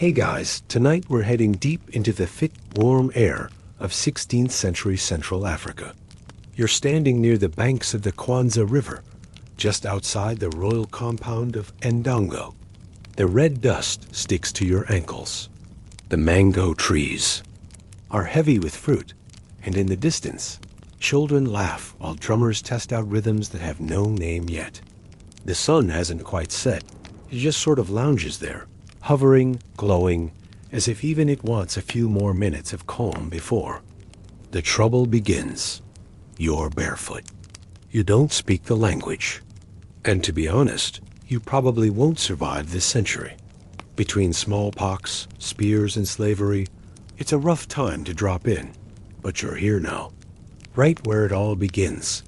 Hey guys, tonight we're heading deep into the thick, warm air of 16th century Central Africa. You're standing near the banks of the Kwanza River, just outside the royal compound of Ndongo. The red dust sticks to your ankles. The mango trees are heavy with fruit, and in the distance, children laugh while drummers test out rhythms that have no name yet. The sun hasn't quite set. It just sort of lounges there, hovering, glowing, as if even it wants a few more minutes of calm before. The trouble begins. You're barefoot. You don't speak the language. And to be honest, you probably won't survive this century. Between smallpox, spears, and slavery, it's a rough time to drop in. But you're here now, right where it all begins,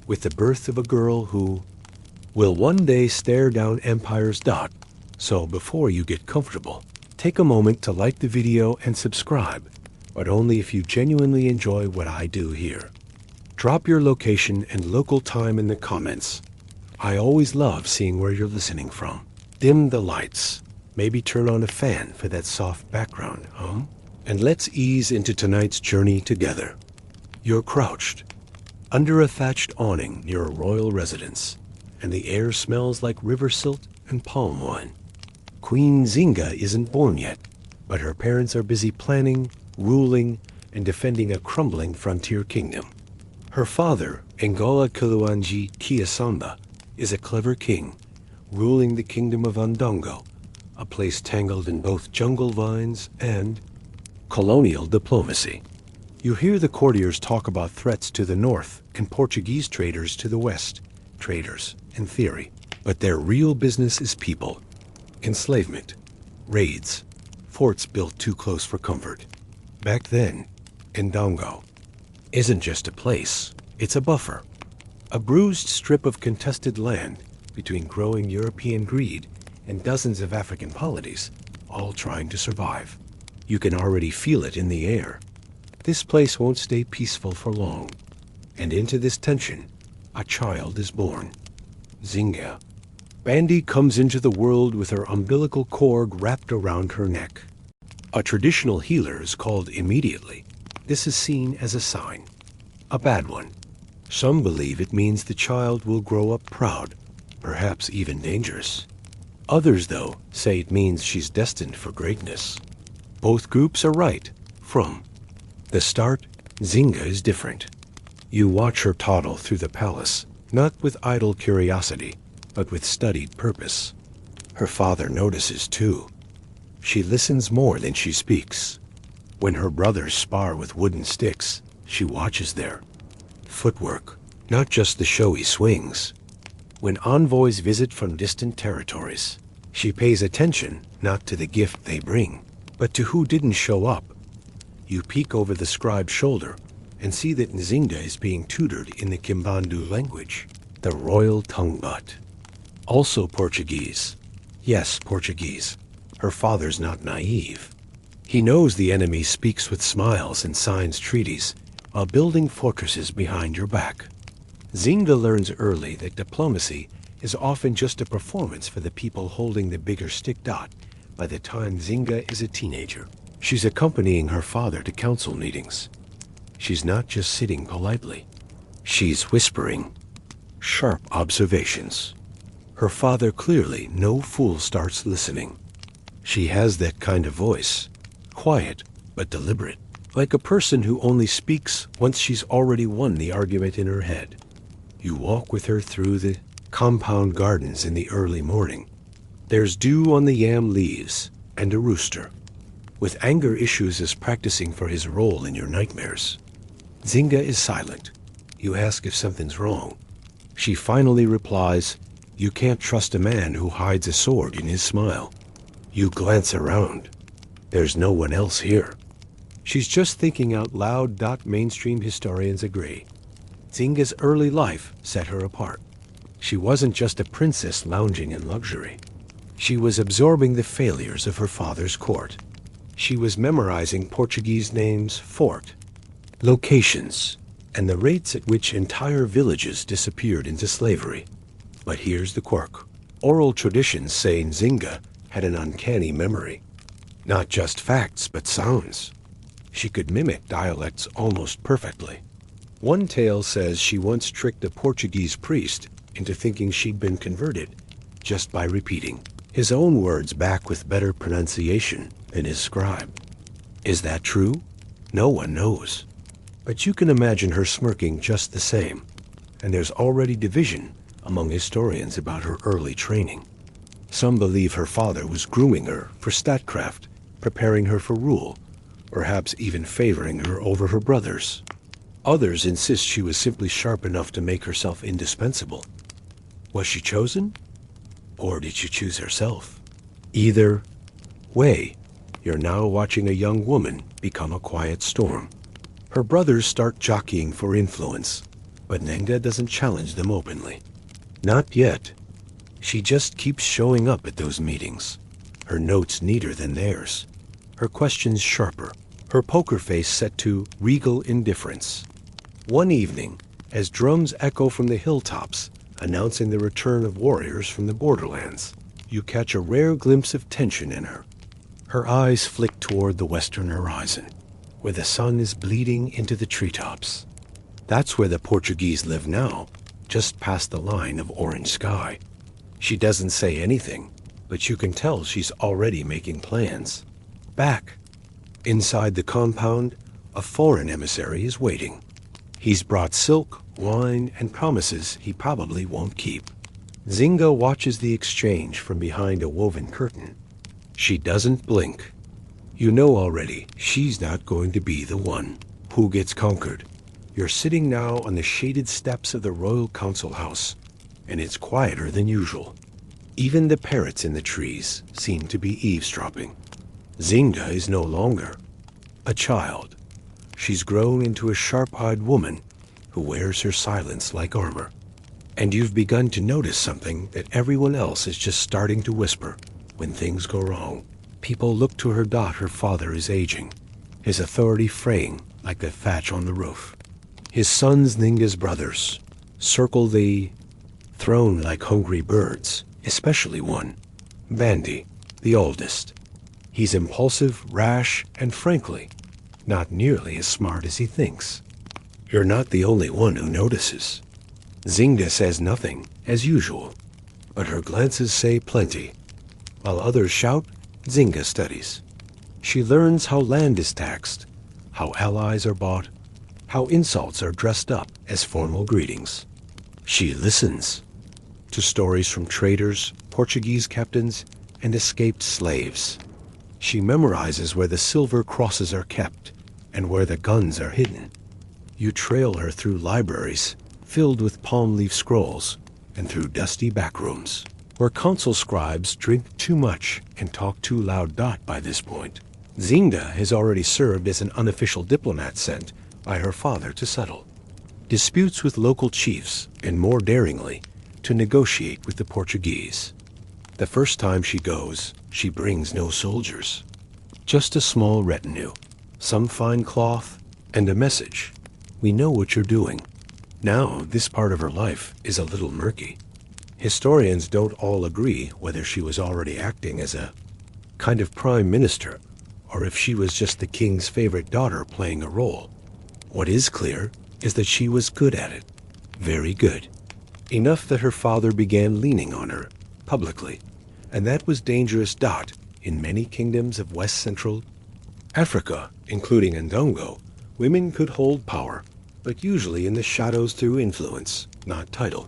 with the birth of a girl who will one day stare down Empire's dot. So before you get comfortable, take a moment to like the video and subscribe, but only if you genuinely enjoy what I do here. Drop your location and local time in the comments. I always love seeing where you're listening from. Dim the lights. Maybe turn on a fan for that soft background, And let's ease into tonight's journey together. You're crouched under a thatched awning near a royal residence, and the air smells like river silt and palm wine. Queen Nzinga isn't born yet, but her parents are busy planning, ruling, and defending a crumbling frontier kingdom. Her father, Ngola Kiluanji Kiasamba, is a clever king, ruling the kingdom of Ndongo, a place tangled in both jungle vines and colonial diplomacy. You hear the courtiers talk about threats to the north and Portuguese traders to the west. Traders, in theory, but their real business is people. Enslavement, raids, forts built too close for comfort. Back then, Ndongo isn't just a place, it's a buffer. A bruised strip of contested land between growing European greed and dozens of African polities, all trying to survive. You can already feel it in the air. This place won't stay peaceful for long. And into this tension, a child is born. Nzinga. Bandi comes into the world with her umbilical cord wrapped around her neck. A traditional healer is called immediately. This is seen as a sign. A bad one. Some believe it means the child will grow up proud, perhaps even dangerous. Others, though, say it means she's destined for greatness. Both groups are right. From the start, Nzinga is different. You watch her toddle through the palace, not with idle curiosity, but with studied purpose. Her father notices too. She listens more than she speaks. When her brothers spar with wooden sticks, she watches their footwork, not just the showy swings. When envoys visit from distant territories, she pays attention not to the gift they bring, but to who didn't show up. You peek over the scribe's shoulder and see that Nzinga is being tutored in the Kimbandu language, the royal tongue but. Also Portuguese. Yes, Portuguese. Her father's not naive. He knows the enemy speaks with smiles and signs treaties while building fortresses behind your back. Nzinga learns early that diplomacy is often just a performance for the people holding the bigger stick dot by the time Nzinga is a teenager. She's accompanying her father to council meetings. She's not just sitting politely. She's whispering sharp observations. Her father clearly no fool starts listening. She has that kind of voice, quiet but deliberate, like a person who only speaks once she's already won the argument in her head. You walk with her through the compound gardens in the early morning. There's dew on the yam leaves and a rooster, with anger issues as practicing for his role in your nightmares. Nzinga is silent. You ask if something's wrong. She finally replies, "You can't trust a man who hides a sword in his smile." You glance around. There's no one else here. She's just thinking out loud. Mainstream historians agree. Nzinga's early life set her apart. She wasn't just a princess lounging in luxury. She was absorbing the failures of her father's court. She was memorizing Portuguese names, fort, locations, and the rates at which entire villages disappeared into slavery. But here's the quirk. Oral traditions say Nzinga had an uncanny memory. Not just facts, but sounds. She could mimic dialects almost perfectly. One tale says she once tricked a Portuguese priest into thinking she'd been converted just by repeating his own words back with better pronunciation than his scribe. Is that true? No one knows. But you can imagine her smirking just the same. And there's already division among historians about her early training. Some believe her father was grooming her for statecraft, preparing her for rule, perhaps even favoring her over her brothers. Others insist she was simply sharp enough to make herself indispensable. Was she chosen? Or did she choose herself? Either way, you're now watching a young woman become a quiet storm. Her brothers start jockeying for influence, but Nzinga doesn't challenge them openly. Not yet. She just keeps showing up at those meetings, her notes neater than theirs, her questions sharper, her poker face set to regal indifference. One evening, as drums echo from the hilltops, announcing the return of warriors from the borderlands, you catch a rare glimpse of tension in her. Her eyes flick toward the western horizon, where the sun is bleeding into the treetops. That's where the Portuguese live now, just past the line of orange sky. She doesn't say anything, but you can tell she's already making plans. Back, inside the compound, a foreign emissary is waiting. He's brought silk, wine, and promises he probably won't keep. Nzinga watches the exchange from behind a woven curtain. She doesn't blink. You know already she's not going to be the one who gets conquered. You're sitting now on the shaded steps of the Royal Council House, and it's quieter than usual. Even the parrots in the trees seem to be eavesdropping. Nzinga is no longer a child. She's grown into a sharp-eyed woman who wears her silence like armor. And you've begun to notice something that everyone else is just starting to whisper when things go wrong. People look to her father is aging, his authority fraying like the thatch on the roof. His sons, Nzinga's brothers, circle the throne like hungry birds, especially one, Bandi, the oldest. He's impulsive, rash, and frankly, not nearly as smart as he thinks. You're not the only one who notices. Nzinga says nothing, as usual, but her glances say plenty. While others shout, Nzinga studies. She learns how land is taxed, how allies are bought, how insults are dressed up as formal greetings. She listens to stories from traders, Portuguese captains, and escaped slaves. She memorizes where the silver crosses are kept and where the guns are hidden. You trail her through libraries filled with palm leaf scrolls and through dusty back rooms where council scribes drink too much and talk too loud. By this point, Nzinga has already served as an unofficial diplomat sent by her father to settle disputes with local chiefs and, more daringly, to negotiate with the Portuguese. The first time she goes, she brings no soldiers, just a small retinue, some fine cloth, and a message. We know what you're doing. Now, this part of her life is a little murky. Historians don't all agree whether she was already acting as a kind of prime minister or if she was just the king's favorite daughter playing a role. What is clear is that she was good at it. Very good. Enough that her father began leaning on her, publicly, and that was dangerous. In many kingdoms of West Central Africa, including Ndongo, women could hold power, but usually in the shadows through influence, not title.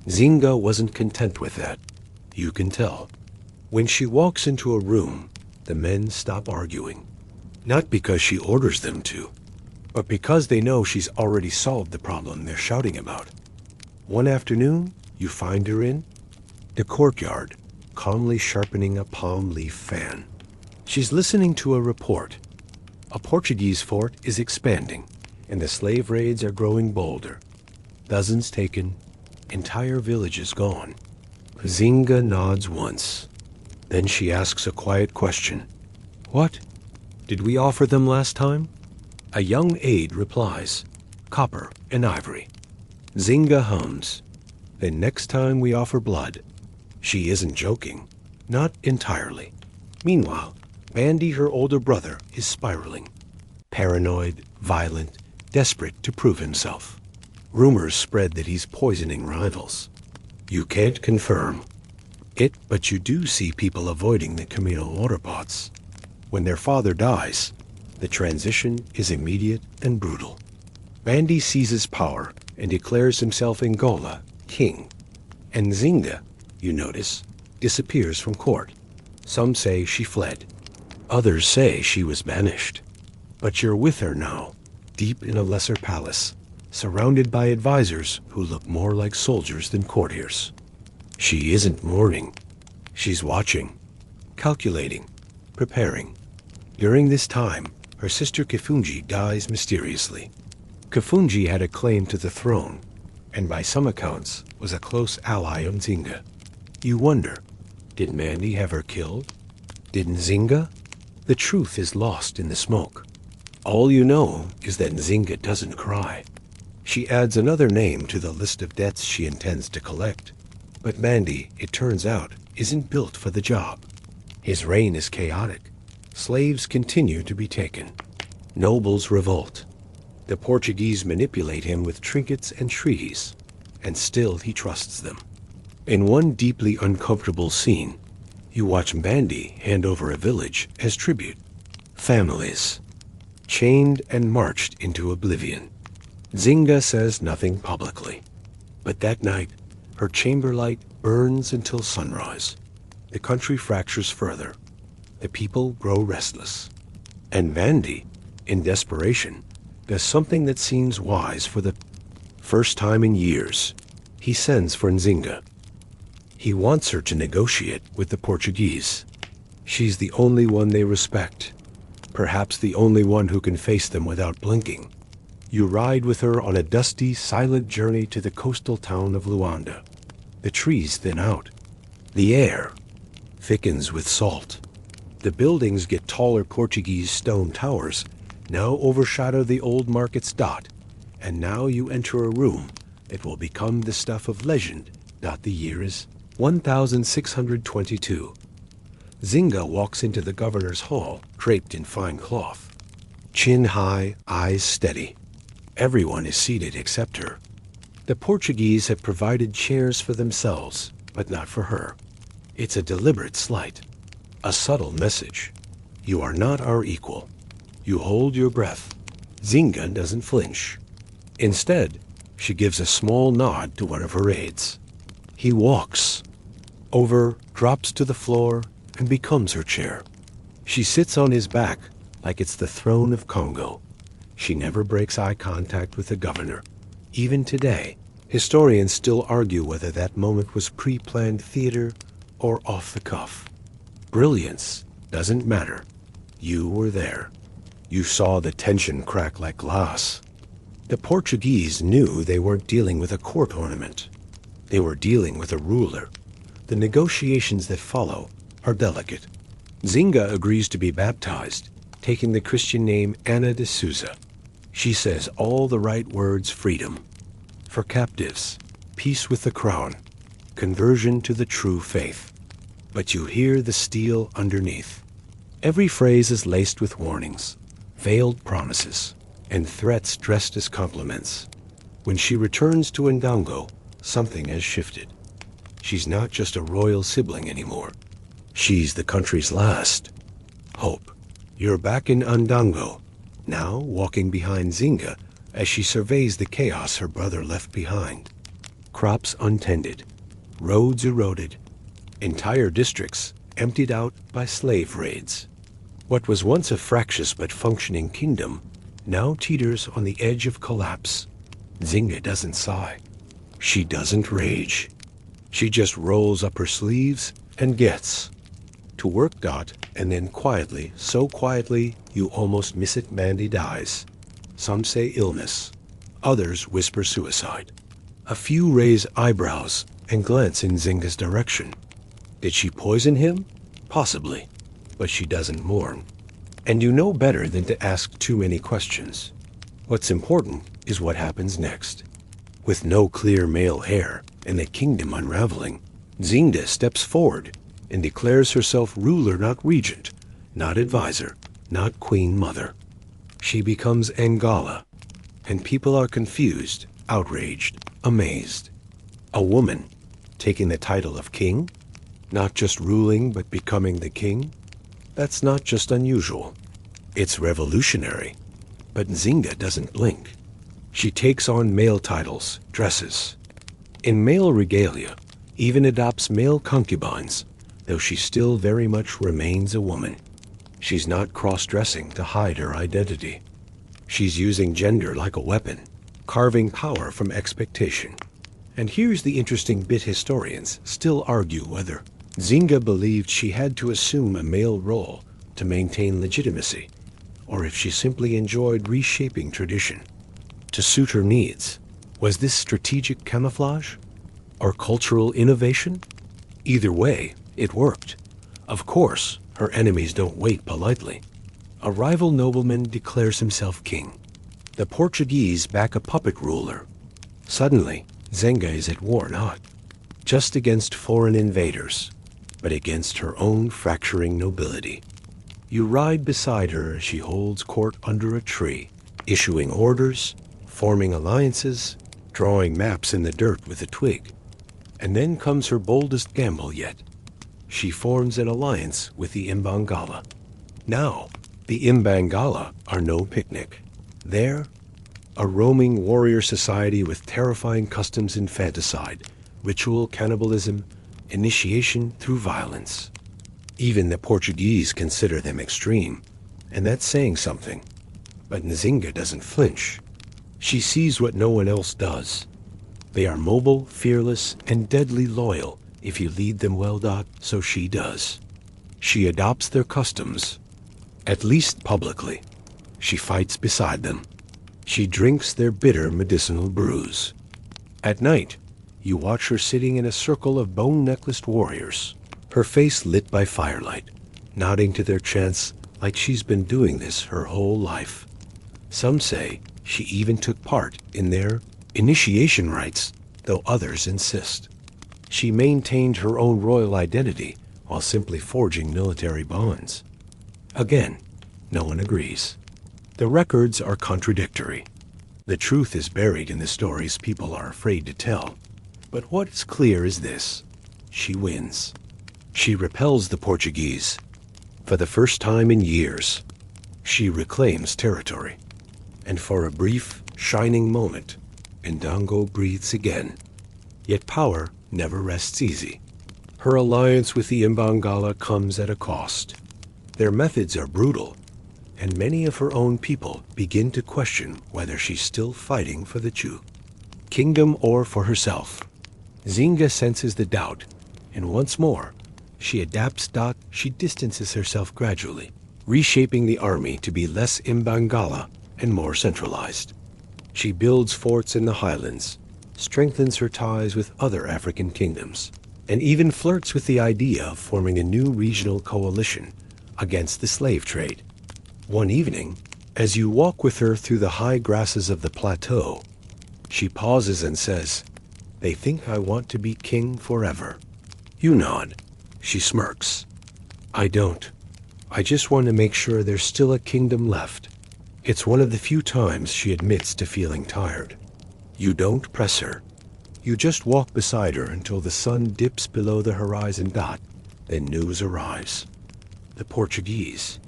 Nzinga wasn't content with that. You can tell. When she walks into a room, the men stop arguing. Not because she orders them to, but because they know she's already solved the problem they're shouting about. One afternoon, you find her in the courtyard, calmly sharpening a palm leaf fan. She's listening to a report. A Portuguese fort is expanding, and the slave raids are growing bolder. Dozens taken, entire villages gone. Nzinga nods once. Then she asks a quiet question. What? Did we offer them last time? A young aide replies, copper and ivory. Nzinga hums. Then next time we offer blood. She isn't joking. Not entirely. Meanwhile, Bandy, her older brother, is spiraling. Paranoid, violent, desperate to prove himself. Rumors spread that he's poisoning rivals. You can't confirm it, but you do see people avoiding the communal water pots. When their father dies, the transition is immediate and brutal. Bandy seizes power and declares himself Ngola, king. And Nzinga, you notice, disappears from court. Some say she fled. Others say she was banished. But you're with her now, deep in a lesser palace, surrounded by advisors who look more like soldiers than courtiers. She isn't mourning. She's watching, calculating, preparing. During this time, her sister Kifunji dies mysteriously. Kifunji had a claim to the throne, and by some accounts was a close ally of Nzinga. You wonder, did Mandy have her killed? Did Nzinga? The truth is lost in the smoke. All you know is that Nzinga doesn't cry. She adds another name to the list of debts she intends to collect. But Mandy, it turns out, isn't built for the job. His reign is chaotic. Slaves continue to be taken. Nobles revolt. The Portuguese manipulate him with trinkets and treaties, and still he trusts them. In one deeply uncomfortable scene, you watch Mandy hand over a village as tribute. Families, chained and marched into oblivion. Nzinga says nothing publicly, but that night, her chamber light burns until sunrise. The country fractures further. The people grow restless. And Mandy, in desperation, does something that seems wise for the first time in years. He sends for Nzinga. He wants her to negotiate with the Portuguese. She's the only one they respect, perhaps the only one who can face them without blinking. You ride with her on a dusty, silent journey to the coastal town of Luanda. The trees thin out. The air thickens with salt. The buildings get taller. Portuguese stone towers now overshadow the old market's dot, and now you enter a room that will become the stuff of legend. The year is 1622. Nzinga walks into the governor's hall, draped in fine cloth. Chin high, eyes steady. Everyone is seated except her. The Portuguese have provided chairs for themselves, but not for her. It's a deliberate slight, a subtle message. You are not our equal. You hold your breath. Nzinga doesn't flinch. Instead, she gives a small nod to one of her aides. He walks over, drops to the floor, and becomes her chair. She sits on his back like it's the throne of Congo. She never breaks eye contact with the governor. Even today, historians still argue whether that moment was pre-planned theater or off the cuff. Brilliance doesn't matter. You were there. You saw the tension crack like glass. The Portuguese knew they weren't dealing with a court ornament. They were dealing with a ruler. The negotiations that follow are delicate. Nzinga agrees to be baptized, taking the Christian name Ana de Souza. She says all the right words: freedom for captives, peace with the crown, conversion to the true faith. But you hear the steel underneath. Every phrase is laced with warnings, veiled promises, and threats dressed as compliments. When she returns to Ndongo, something has shifted. She's not just a royal sibling anymore. She's the country's last hope. You're back in Ndongo, now walking behind Nzinga as she surveys the chaos her brother left behind. Crops untended, roads eroded, entire districts emptied out by slave raids. What was once a fractious but functioning kingdom now teeters on the edge of collapse. Nzinga doesn't sigh. She doesn't rage. She just rolls up her sleeves and gets to work. And then quietly, so quietly you almost miss it, Mandy dies. Some say illness. Others whisper suicide. A few raise eyebrows and glance in Nzinga's direction. Did she poison him? Possibly. But she doesn't mourn. And you know better than to ask too many questions. What's important is what happens next. With no clear male heir and the kingdom unraveling, Nzinga steps forward and declares herself ruler, not regent, not advisor, not queen mother. She becomes Angala, and people are confused, outraged, amazed. A woman taking the title of king, not just ruling but becoming the king. That's not just unusual. It's revolutionary. But Nzinga doesn't blink. She takes on male titles, dresses. In male regalia, even adopts male concubines, though she still very much remains a woman. She's not cross-dressing to hide her identity. She's using gender like a weapon, carving power from expectation. And here's the interesting bit: historians still argue whether Nzinga believed she had to assume a male role to maintain legitimacy, or if she simply enjoyed reshaping tradition to suit her needs. Was this strategic camouflage or cultural innovation? Either way, it worked. Of course, her enemies don't wait politely. A rival nobleman declares himself king. The Portuguese back a puppet ruler. Suddenly, Nzinga is at war not just against foreign invaders, but against her own fracturing nobility. You ride beside her as she holds court under a tree, issuing orders, forming alliances, drawing maps in the dirt with a twig. And then comes her boldest gamble yet. She forms an alliance with the Imbangala. Now, the Imbangala are no picnic. They're a roaming warrior society with terrifying customs: infanticide, ritual cannibalism, initiation through violence. Even the Portuguese consider them extreme, and that's saying something. But Nzinga doesn't flinch. She sees what no one else does. They are mobile, fearless, and deadly loyal. If you lead them well, so she does. She adopts their customs, at least publicly. She fights beside them. She drinks their bitter medicinal brews. At night, you watch her sitting in a circle of bone-necklaced warriors, her face lit by firelight, nodding to their chants like she's been doing this her whole life. Some say she even took part in their initiation rites, though others insist she maintained her own royal identity while simply forging military bonds. Again, no one agrees. The records are contradictory. The truth is buried in the stories people are afraid to tell. But what's clear is this: she wins. She repels the Portuguese. For the first time in years, she reclaims territory. And for a brief, shining moment, Ndongo breathes again. Yet power never rests easy. Her alliance with the Imbangala comes at a cost. Their methods are brutal, and many of her own people begin to question whether she's still fighting for the Chu kingdom or for herself. Nzinga senses the doubt, and once more, she adapts. She distances herself gradually, reshaping the army to be less Imbangala and more centralized. She builds forts in the highlands, strengthens her ties with other African kingdoms, and even flirts with the idea of forming a new regional coalition against the slave trade. One evening, as you walk with her through the high grasses of the plateau, she pauses and says, "They think I want to be king forever." You nod. She smirks. "I don't. I just want to make sure there's still a kingdom left." It's one of the few times she admits to feeling tired. You don't press her. You just walk beside her until the sun dips below the horizon. Then news arrives. The Portuguese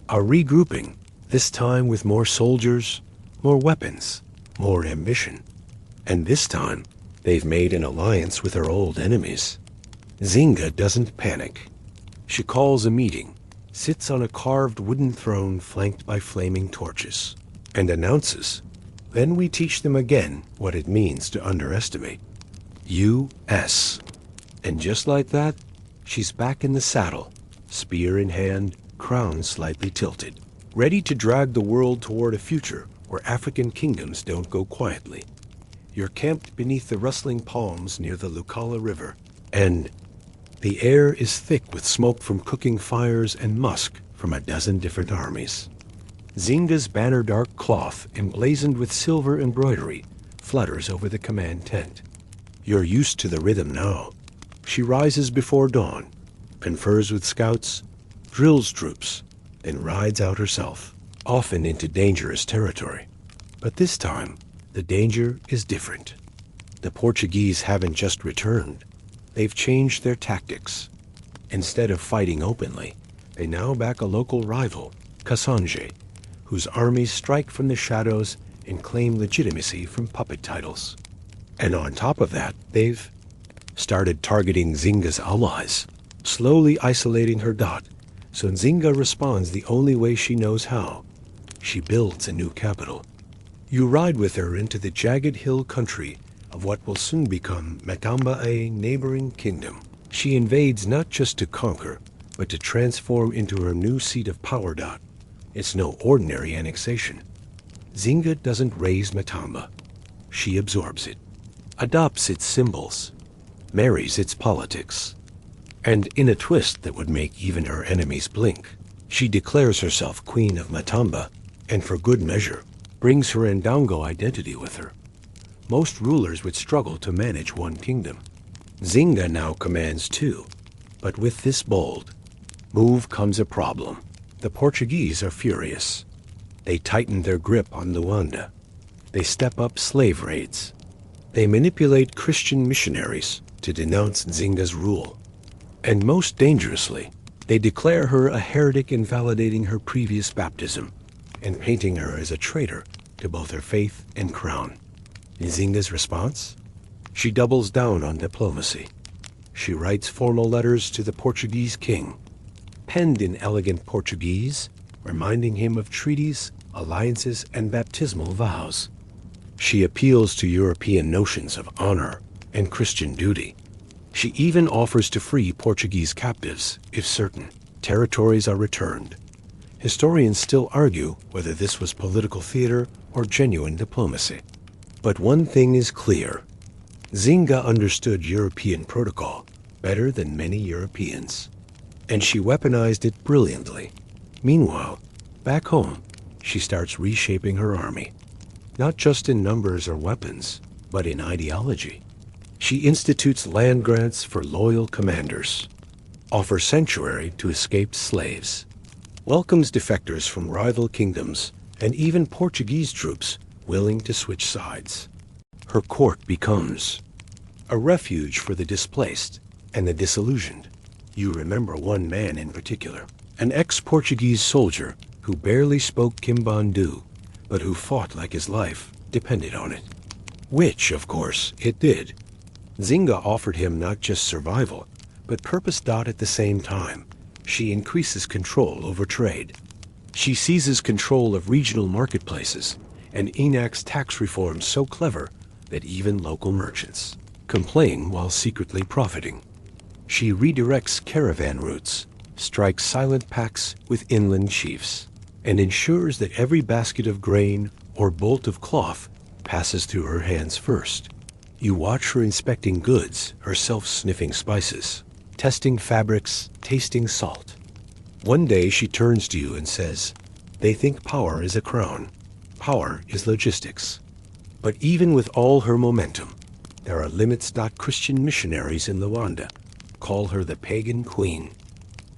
are regrouping, this time with more soldiers, more weapons, more ambition. And this time, they've made an alliance with her old enemies. Nzinga doesn't panic. She calls a meeting, sits on a carved wooden throne flanked by flaming torches, and announces, "Then we teach them again what it means to underestimate. U.S." And just like that, she's back in the saddle, spear in hand, crown slightly tilted, ready to drag the world toward a future where African kingdoms don't go quietly. You're camped beneath the rustling palms near the Lucala River, and the air is thick with smoke from cooking fires and musk from a dozen different armies. Nzinga's banner dark cloth, emblazoned with silver embroidery, flutters over the command tent. You're used to the rhythm now. She rises before dawn, confers with scouts, drills troops, and rides out herself, often into dangerous territory. But this time, the danger is different. The Portuguese haven't just returned. They've changed their tactics. Instead of fighting openly, they now back a local rival, Cassange, whose armies strike from the shadows and claim legitimacy from puppet titles. And on top of that, they've started targeting Nzinga's allies, slowly isolating her dot, so Nzinga responds the only way she knows how. She builds a new capital. You ride with her into the jagged hill country of what will soon become Matamba, a neighboring kingdom. She invades not just to conquer, but to transform into her new seat of power. It's no ordinary annexation. Nzinga doesn't raise Matamba. She absorbs it, adopts its symbols, marries its politics. And in a twist that would make even her enemies blink, she declares herself Queen of Matamba, and for good measure, brings her Ndongo identity with her. Most rulers would struggle to manage one kingdom. Nzinga now commands two, but with this bold move comes a problem. The Portuguese are furious. They tighten their grip on Luanda. They step up slave raids. They manipulate Christian missionaries to denounce Nzinga's rule. And most dangerously, they declare her a heretic, invalidating her previous baptism and painting her as a traitor to both her faith and crown. Nzinga's response? She doubles down on diplomacy. She writes formal letters to the Portuguese king, penned in elegant Portuguese, reminding him of treaties, alliances, and baptismal vows. She appeals to European notions of honor and Christian duty. She even offers to free Portuguese captives if certain territories are returned. Historians still argue whether this was political theater or genuine diplomacy. But one thing is clear. Nzinga understood European protocol better than many Europeans, and she weaponized it brilliantly. Meanwhile, back home, she starts reshaping her army, not just in numbers or weapons, but in ideology. She institutes land grants for loyal commanders, offers sanctuary to escaped slaves, welcomes defectors from rival kingdoms, and even Portuguese troops willing to switch sides. Her court becomes a refuge for the displaced and the disillusioned. You remember one man in particular, an ex-Portuguese soldier who barely spoke Kimbandu, but who fought like his life depended on it. Which, of course, it did. Nzinga offered him not just survival, but purpose. At the same time, she increases control over trade. She seizes control of regional marketplaces and enacts tax reforms so clever that even local merchants complain while secretly profiting. She redirects caravan routes, strikes silent pacts with inland chiefs, and ensures that every basket of grain or bolt of cloth passes through her hands first. You watch her inspecting goods, herself sniffing spices, testing fabrics, tasting salt. One day she turns to you and says, "They think power is a crown. Power is logistics." But even with all her momentum, there are limits. Christian missionaries in Luanda call her the pagan queen.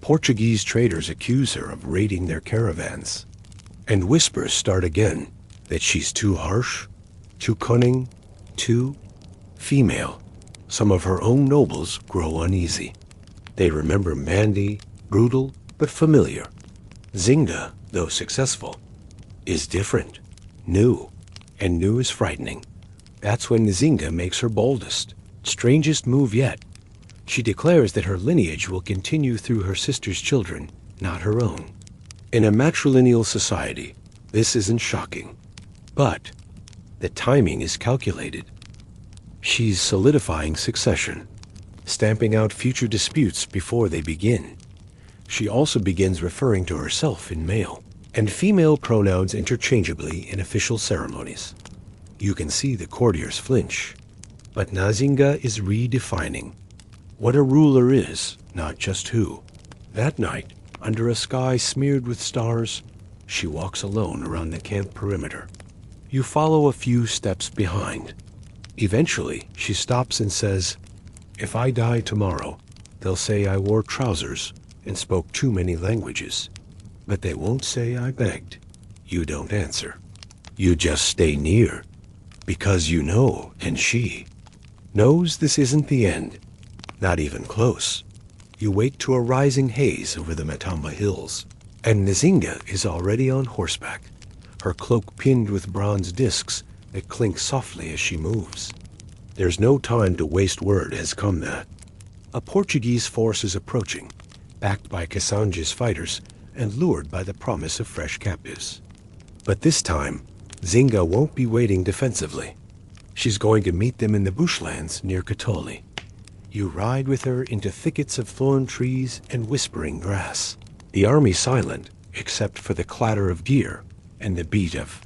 Portuguese traders accuse her of raiding their caravans. And whispers start again that she's too harsh, too cunning, too female. Some of her own nobles grow uneasy. They remember Mandy, brutal but familiar. Nzinga, though successful, is different, new, and new is frightening. That's when Nzinga makes her boldest, strangest move yet. She declares that her lineage will continue through her sister's children, not her own. In a matrilineal society, this isn't shocking. But the timing is calculated. She's solidifying succession, stamping out future disputes before they begin. She also begins referring to herself in male and female pronouns interchangeably in official ceremonies. You can see the courtiers flinch. But Nzinga is redefining what a ruler is, not just who. That night, under a sky smeared with stars, she walks alone around the camp perimeter. You follow a few steps behind. Eventually, she stops and says, "If I die tomorrow, they'll say I wore trousers and spoke too many languages." But they won't say I begged. You don't answer. You just stay near, because you know, and she knows this isn't the end. Not even close. You wake to a rising haze over the Matamba hills, and Nzinga is already on horseback, her cloak pinned with bronze discs that clink softly as she moves. There's no time to waste. Word has come that a Portuguese force is approaching, backed by Kassanja's fighters and lured by the promise of fresh captives. But this time, Nzinga won't be waiting defensively. She's going to meet them in the bushlands near Katoli. You ride with her into thickets of thorn trees and whispering grass. The army silent, except for the clatter of gear and the beat of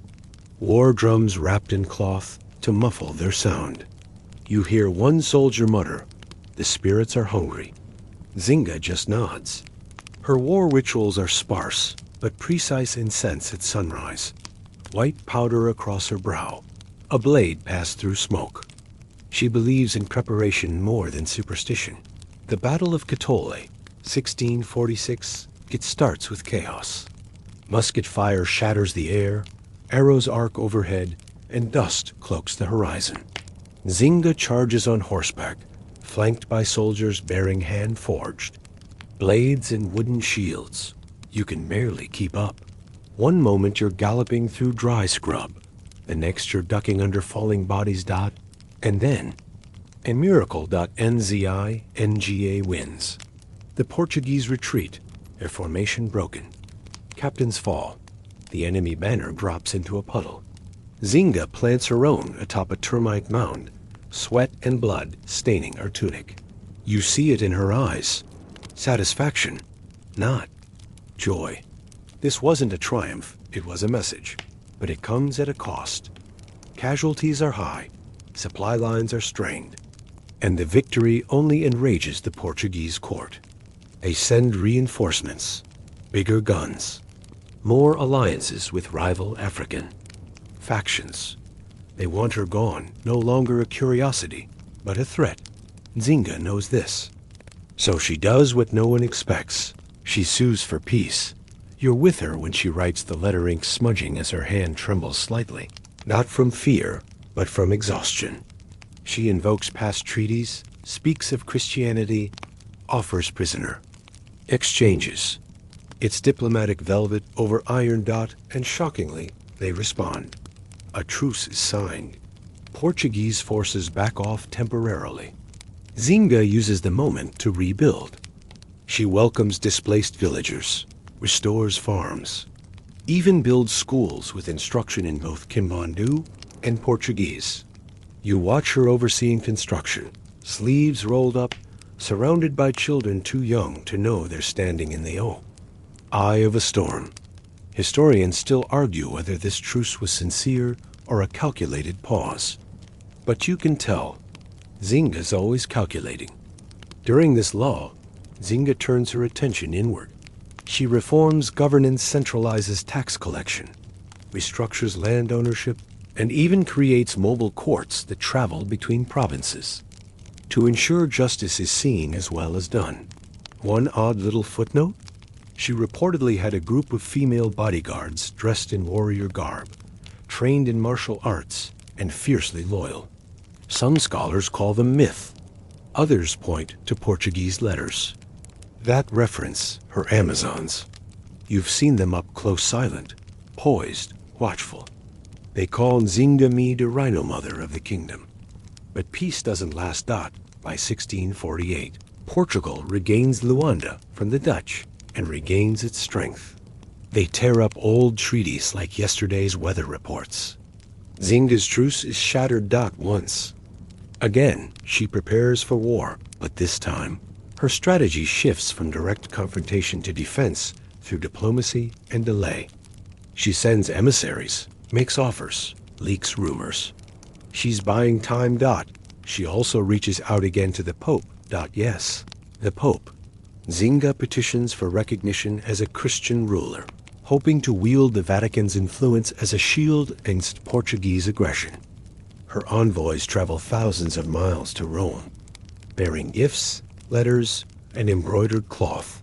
war drums wrapped in cloth to muffle their sound. You hear one soldier mutter, "The spirits are hungry." Nzinga just nods. Her war rituals are sparse, but precise in sense at sunrise. White powder across her brow, a blade passed through smoke. She believes in preparation more than superstition. The Battle of Katole, 1646, it starts with chaos. Musket fire shatters the air, arrows arc overhead, and dust cloaks the horizon. Nzinga charges on horseback, flanked by soldiers bearing hand-forged blades and wooden shields. You can barely keep up. One moment you're galloping through dry scrub, the next you're ducking under falling bodies. And then, a miracle. Nzinga wins. The Portuguese retreat, their formation broken. Captains fall. The enemy banner drops into a puddle. Nzinga plants her own atop a termite mound, sweat and blood staining her tunic. You see it in her eyes. Satisfaction, not joy. This wasn't a triumph, it was a message. But it comes at a cost. Casualties are high, supply lines are strained, and the victory only enrages the Portuguese court. They send reinforcements, bigger guns, more alliances with rival African factions. They want her gone, no longer a curiosity, but a threat. Nzinga knows this. So she does what no one expects. She sues for peace. You're with her when she writes the letter, ink smudging as her hand trembles slightly, not from fear, but from exhaustion. She invokes past treaties, speaks of Christianity, offers prisoner. Exchanges. It's diplomatic velvet over iron. And shockingly, they respond. A truce is signed. Portuguese forces back off temporarily. Nzinga uses the moment to rebuild. She welcomes displaced villagers, restores farms, even builds schools with instruction in both Kimbandu and Portuguese. You watch her overseeing construction, sleeves rolled up, surrounded by children too young to know they're standing in the eye of a storm. Historians still argue whether this truce was sincere or a calculated pause. But you can tell, Nzinga's always calculating. During this lull, Nzinga turns her attention inward. She reforms governance, centralizes tax collection, restructures land ownership, and even creates mobile courts that travel between provinces to ensure justice is seen as well as done. One odd little footnote: she reportedly had a group of female bodyguards dressed in warrior garb, trained in martial arts, and fiercely loyal. Some scholars call them myth. Others point to Portuguese letters that reference her Amazons. You've seen them up close, silent, poised, watchful. They call Nzinga me the Rhino Mother of the kingdom. But peace doesn't last. By 1648, Portugal regains Luanda from the Dutch and regains its strength. They tear up old treaties like yesterday's weather reports. Nzinga's truce is shattered. Once again, she prepares for war, but this time, her strategy shifts from direct confrontation to defense through diplomacy and delay. She sends emissaries, makes offers, leaks rumors. She's buying time. She also reaches out again to the Pope. Yes, the Pope. Nzinga petitions for recognition as a Christian ruler, hoping to wield the Vatican's influence as a shield against Portuguese aggression. Her envoys travel thousands of miles to Rome, bearing gifts, letters, and embroidered cloth.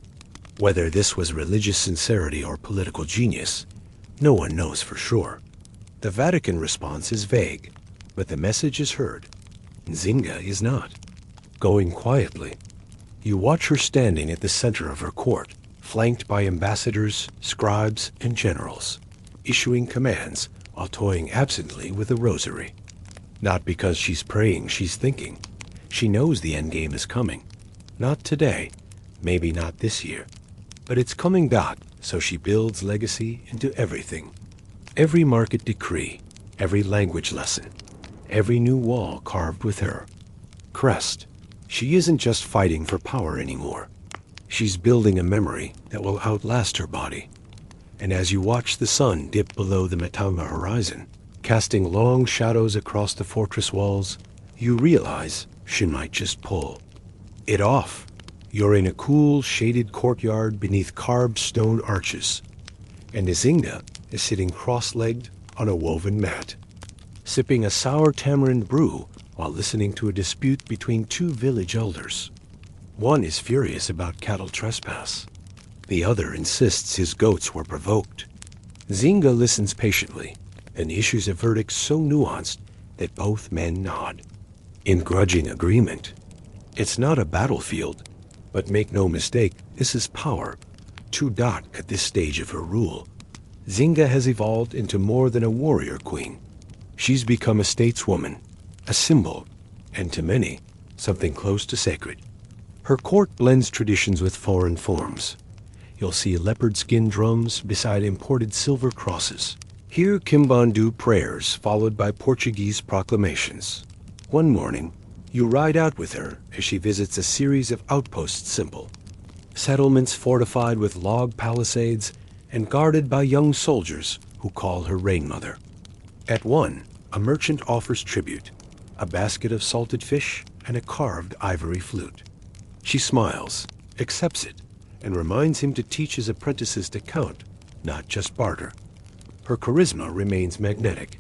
Whether this was religious sincerity or political genius, no one knows for sure. The Vatican response is vague, but the message is heard. Nzinga is not. Going quietly, you watch her standing at the center of her court, flanked by ambassadors, scribes, and generals, issuing commands while toying absently with a rosary. Not because she's praying, she's thinking. She knows the endgame is coming. Not today, maybe not this year, but it's coming back, so she builds legacy into everything. Every market decree, every language lesson, every new wall carved with her crest. She isn't just fighting for power anymore. She's building a memory that will outlast her body. And as you watch the sun dip below the Matamba horizon, casting long shadows across the fortress walls, you realize she might just pull it off. You're in a cool, shaded courtyard beneath carved stone arches, and Nzinga is sitting cross-legged on a woven mat, sipping a sour tamarind brew while listening to a dispute between two village elders. One is furious about cattle trespass. The other insists his goats were provoked. Nzinga listens patiently and issues a verdict so nuanced that both men nod in grudging agreement. It's not a battlefield, but make no mistake, this is power. Too dark at this stage of her rule. Nzinga has evolved into more than a warrior queen. She's become a stateswoman, a symbol, and to many, something close to sacred. Her court blends traditions with foreign forms. You'll see leopard skin drums beside imported silver crosses. Hear Kimbandu prayers followed by Portuguese proclamations. One morning, you ride out with her as she visits a series of outposts simple, settlements fortified with log palisades and guarded by young soldiers who call her Rainmother. At one, a merchant offers tribute, a basket of salted fish and a carved ivory flute. She smiles, accepts it, and reminds him to teach his apprentices to count, not just barter. Her charisma remains magnetic.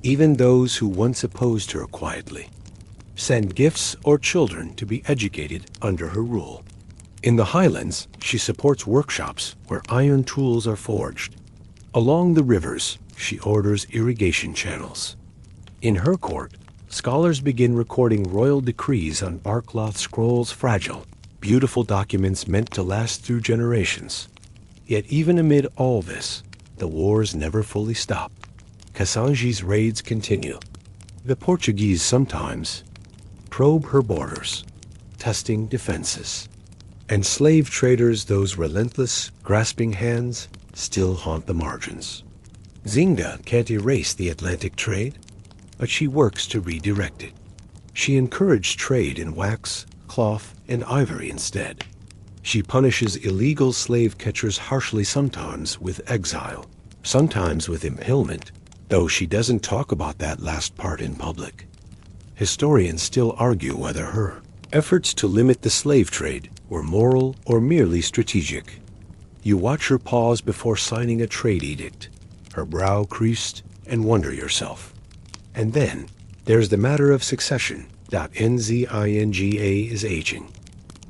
Even those who once opposed her quietly send gifts or children to be educated under her rule. In the highlands, she supports workshops where iron tools are forged. Along the rivers, she orders irrigation channels. In her court, scholars begin recording royal decrees on bark-cloth scrolls, fragile, beautiful documents meant to last through generations. Yet even amid all this, the wars never fully stop. Kasanji's raids continue. The Portuguese sometimes probe her borders, testing defenses. And slave traders, those relentless, grasping hands, still haunt the margins. Nzinga can't erase the Atlantic trade, but she works to redirect it. She encouraged trade in wax, cloth, and ivory instead. She punishes illegal slave catchers harshly, sometimes with exile, sometimes with impalement, though she doesn't talk about that last part in public. Historians still argue whether her efforts to limit the slave trade were moral or merely strategic. You watch her pause before signing a trade edict, her brow creased, and wonder yourself. And then, there's the matter of succession. Nzinga is aging.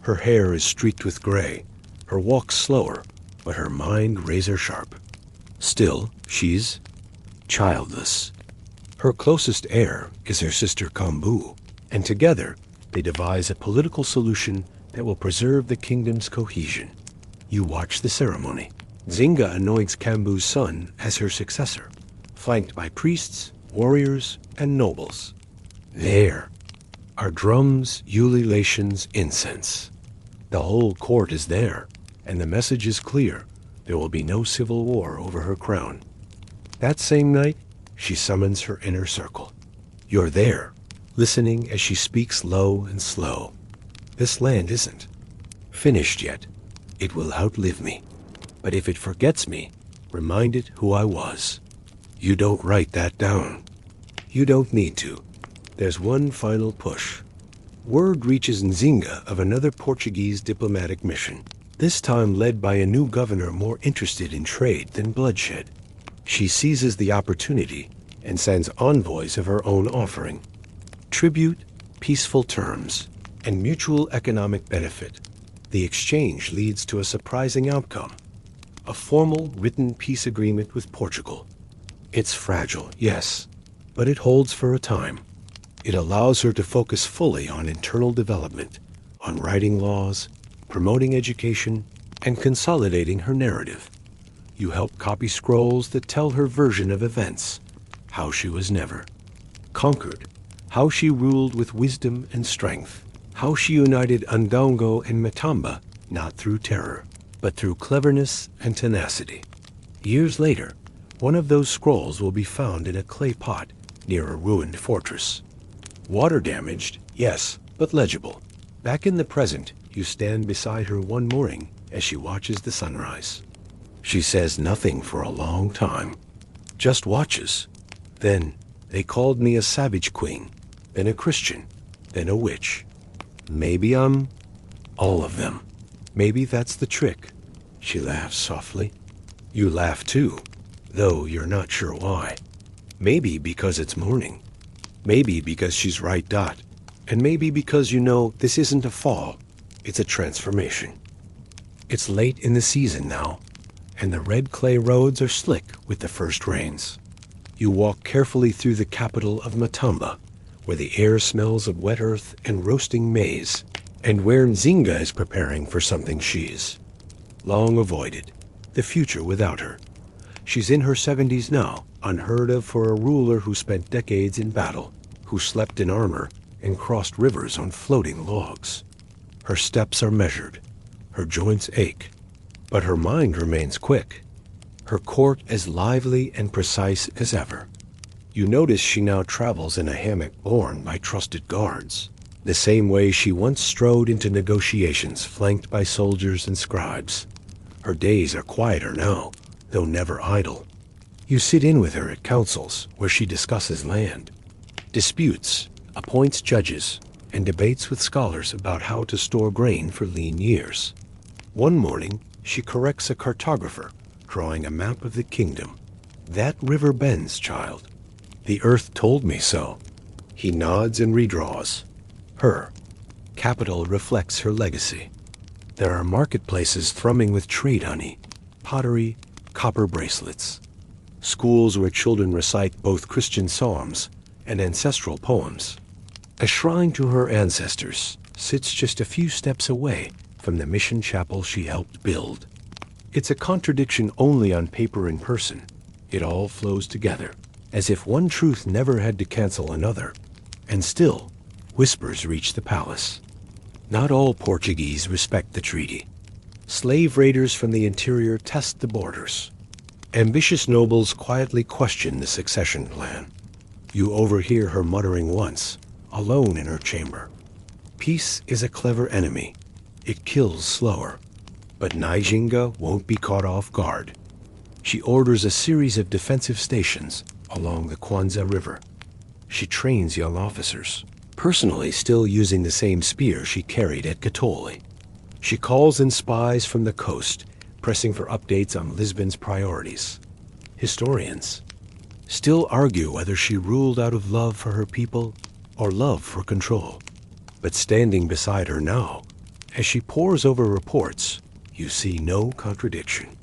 Her hair is streaked with gray, her walk slower, but her mind razor sharp. Still, she's childless. Her closest heir is her sister Kambu, and together they devise a political solution that will preserve the kingdom's cohesion. You watch the ceremony. Nzinga anoints Kambu's son as her successor, flanked by priests, warriors, and nobles. There are drums, ululations, incense. The whole court is there, and the message is clear. There will be no civil war over her crown. That same night, she summons her inner circle. You're there, listening as she speaks low and slow. This land isn't finished yet. It will outlive me. But if it forgets me, remind it who I was. You don't write that down. You don't need to. There's one final push. Word reaches Nzinga of another Portuguese diplomatic mission, this time led by a new governor more interested in trade than bloodshed. She seizes the opportunity and sends envoys of her own offering. Tribute, peaceful terms, and mutual economic benefit. The exchange leads to a surprising outcome, a formal written peace agreement with Portugal. It's fragile, yes, but it holds for a time. It allows her to focus fully on internal development, on writing laws, promoting education, and consolidating her narrative. You help copy scrolls that tell her version of events, how she was never conquered, how she ruled with wisdom and strength, how she united Ndongo and Matamba, not through terror, but through cleverness and tenacity. Years later, one of those scrolls will be found in a clay pot near a ruined fortress. Water damaged, yes, but legible. Back in the present, you stand beside her one morning as she watches the sunrise. She says nothing for a long time, just watches. Then, they called me a savage queen, then a Christian, then a witch. Maybe I'm all of them. Maybe that's the trick. She laughs softly. You laugh too, though you're not sure why. Maybe because it's morning. Maybe because she's right, Dot. And maybe because you know this isn't a fall, it's a transformation. It's late in the season now, and the red clay roads are slick with the first rains. You walk carefully through the capital of Matamba, where the air smells of wet earth and roasting maize, and where Nzinga is preparing for something she's long avoided, the future without her. She's in her 70s now, unheard of for a ruler who spent decades in battle, who slept in armor and crossed rivers on floating logs. Her steps are measured, her joints ache, but her mind remains quick, her court as lively and precise as ever. You notice she now travels in a hammock borne by trusted guards, the same way she once strode into negotiations flanked by soldiers and scribes. Her days are quieter now, though never idle. You sit in with her at councils where she discusses land, disputes, appoints judges, and debates with scholars about how to store grain for lean years. One morning, she corrects a cartographer, drawing a map of the kingdom. That river bends, child. The earth told me so. He nods and redraws. Her capital reflects her legacy. There are marketplaces thrumming with trade honey, pottery, copper bracelets. Schools where children recite both Christian psalms and ancestral poems. A shrine to her ancestors sits just a few steps away from the mission chapel she helped build. It's a contradiction only on paper and person. It all flows together, as if one truth never had to cancel another. And still, whispers reach the palace. Not all Portuguese respect the treaty. Slave raiders from the interior test the borders. Ambitious nobles quietly question the succession plan. You overhear her muttering once, alone in her chamber. Peace is a clever enemy. It kills slower. But Nzinga won't be caught off guard. She orders a series of defensive stations along the Kwanza River. She trains young officers, personally still using the same spear she carried at Gatoli. She calls in spies from the coast, pressing for updates on Lisbon's priorities. Historians still argue whether she ruled out of love for her people or love for control. But standing beside her now, as she pores over reports, you see no contradiction.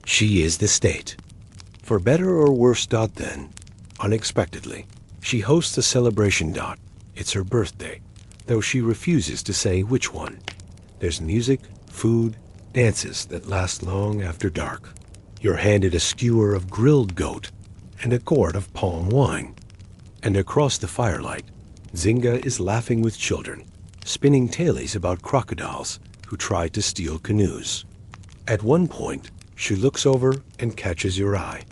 She is the state. For better or worse, then, unexpectedly, she hosts a celebration. It's her birthday, though she refuses to say which one. There's music, food, dances that last long after dark. You're handed a skewer of grilled goat and a gourd of palm wine. And across the firelight, Nzinga is laughing with children, spinning tales about crocodiles who tried to steal canoes. At one point, she looks over and catches your eye.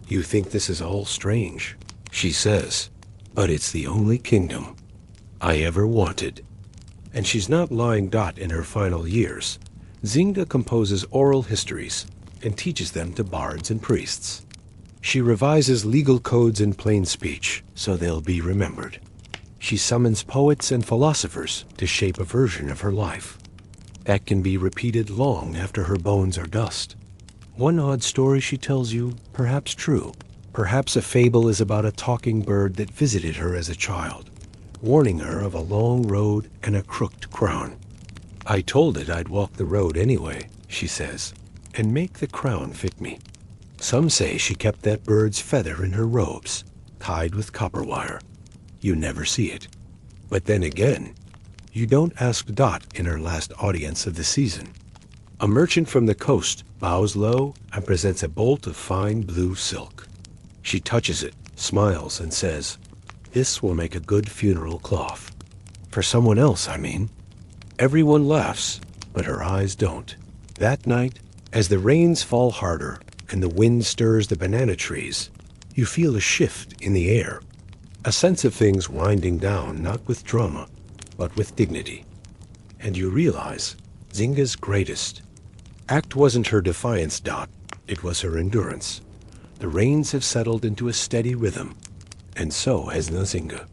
You think this is all strange, she says, but it's the only kingdom I ever wanted. And she's not lying. In her final years, Nzinga composes oral histories and teaches them to bards and priests. She revises legal codes in plain speech so they'll be remembered. She summons poets and philosophers to shape a version of her life that can be repeated long after her bones are dust. One odd story she tells you, perhaps true. Perhaps a fable is about a talking bird that visited her as a child, warning her of a long road and a crooked crown. I told it I'd walk the road anyway, she says, and make the crown fit me. Some say she kept that bird's feather in her robes, tied with copper wire. You never see it. But then again, you don't ask Dot in her last audience of the season. A merchant from the coast bows low and presents a bolt of fine blue silk. She touches it, smiles, and says, "This will make a good funeral cloth." For someone else, I mean. Everyone laughs, but her eyes don't. That night, as the rains fall harder and the wind stirs the banana trees, you feel a shift in the air, a sense of things winding down, not with drama, but with dignity. And you realize Nzinga's greatest act wasn't her defiance, Dot. It was her endurance. The rains have settled into a steady rhythm, and so has Nzinga.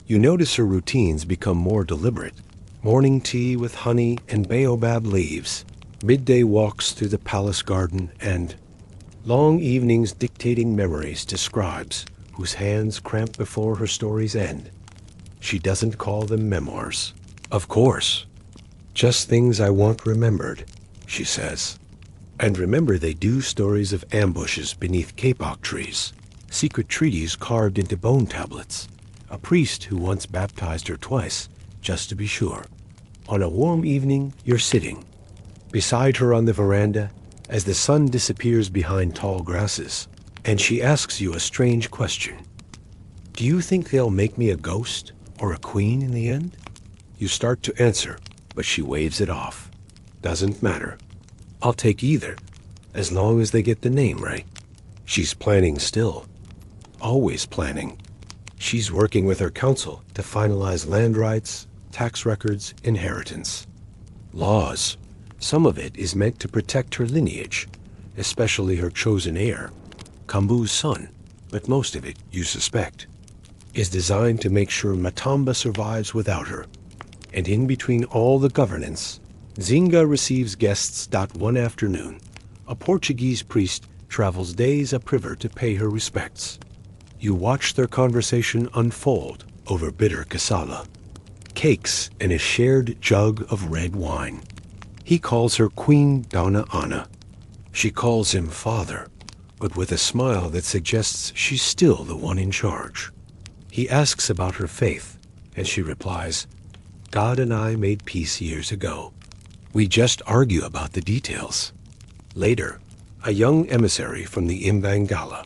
You notice her routines become more deliberate. Morning tea with honey and baobab leaves, midday walks through the palace garden, and long evenings dictating memories to scribes whose hands cramp before her story's end. She doesn't call them memoirs. Of course. Just things I want remembered, she says. And remember they do stories of ambushes beneath kapok trees, secret treaties carved into bone tablets, a priest who once baptized her twice, just to be sure. On a warm evening, you're sitting beside her on the veranda as the sun disappears behind tall grasses, and she asks you a strange question. Do you think they'll make me a ghost or a queen in the end? You start to answer, but she waves it off. Doesn't matter. I'll take either, as long as they get the name right. She's planning still. Always planning. She's working with her council to finalize land rights, tax records, inheritance. Laws. Some of it is meant to protect her lineage, especially her chosen heir, Kambu's son, but most of it, you suspect, is designed to make sure Matamba survives without her. And in between all the governance, Nzinga receives guests. One afternoon, a Portuguese priest travels days upriver to pay her respects. You watch their conversation unfold over bitter cassala, cakes, and a shared jug of red wine. He calls her Queen Donna Anna. She calls him father, but with a smile that suggests she's still the one in charge. He asks about her faith, and she replies, "God and I made peace years ago. We just argue about the details." Later, a young emissary from the Imbangala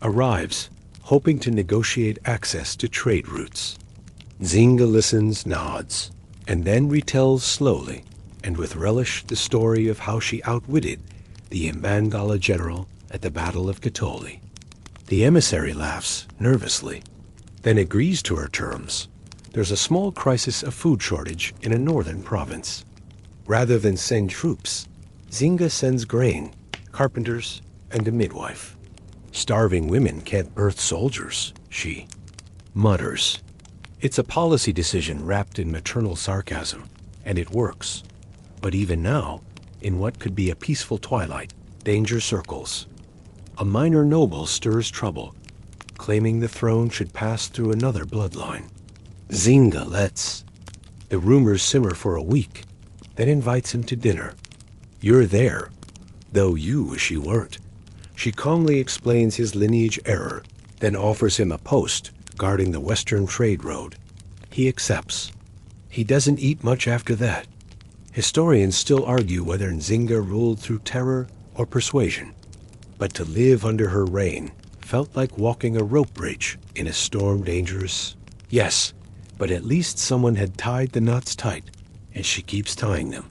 arrives, hoping to negotiate access to trade routes. Nzinga listens, nods, and then retells slowly and with relish the story of how she outwitted the Imbangala general at the Battle of Katoli. The emissary laughs nervously, then agrees to her terms. There's a small crisis of food shortage in a northern province. Rather than send troops, Nzinga sends grain, carpenters, and a midwife. Starving women can't birth soldiers, she mutters. It's a policy decision wrapped in maternal sarcasm, and it works. But even now, in what could be a peaceful twilight, danger circles. A minor noble stirs trouble, claiming the throne should pass through another bloodline. Nzinga lets the rumors simmer for a week, then invites him to dinner. You're there, though you wish you weren't. She calmly explains his lineage error, then offers him a post guarding the western trade road. He accepts. He doesn't eat much after that. Historians still argue whether Nzinga ruled through terror or persuasion, but to live under her reign felt like walking a rope bridge in a storm dangerous. Yes, but at least someone had tied the knots tight, and she keeps tying them.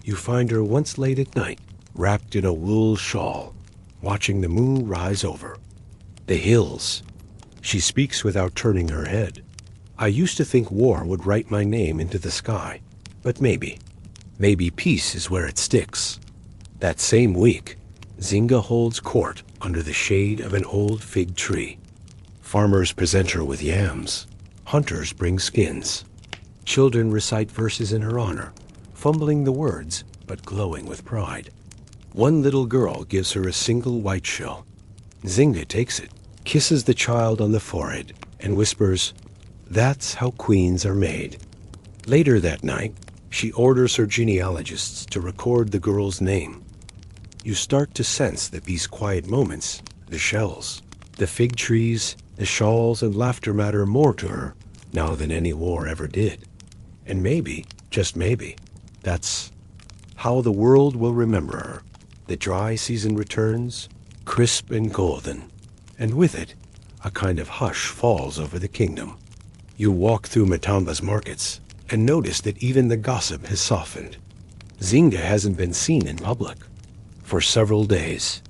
You find her once late at night, wrapped in a wool shawl, watching the moon rise over the hills. She speaks without turning her head. I used to think war would write my name into the sky, but maybe peace is where it sticks. That same week, Nzinga holds court under the shade of an old fig tree. Farmers present her with yams. Hunters bring skins. Children recite verses in her honor, fumbling the words, but glowing with pride. One little girl gives her a single white shell. Nzinga takes it, kisses the child on the forehead, and whispers, "That's how queens are made." Later that night, She orders her genealogists to record the girl's name. You start to sense that these quiet moments, the shells, the fig trees, the shawls and laughter matter more to her now than any war ever did. And maybe, just maybe, that's how the world will remember her. The dry season returns, crisp and golden, and with it, a kind of hush falls over the kingdom. You walk through Matamba's markets and notice that even the gossip has softened. Nzinga hasn't been seen in public for several days.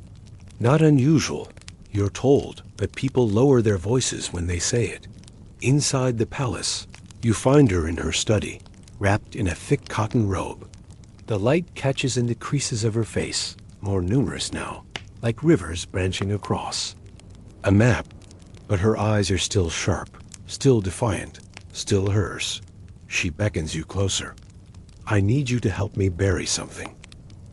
Not unusual, you're told, but people lower their voices when they say it. Inside the palace, you find her in her study, wrapped in a thick cotton robe. The light catches in the creases of her face, more numerous now, like rivers branching across. A map, but her eyes are still sharp, still defiant, still hers. She beckons you closer. I need you to help me bury something.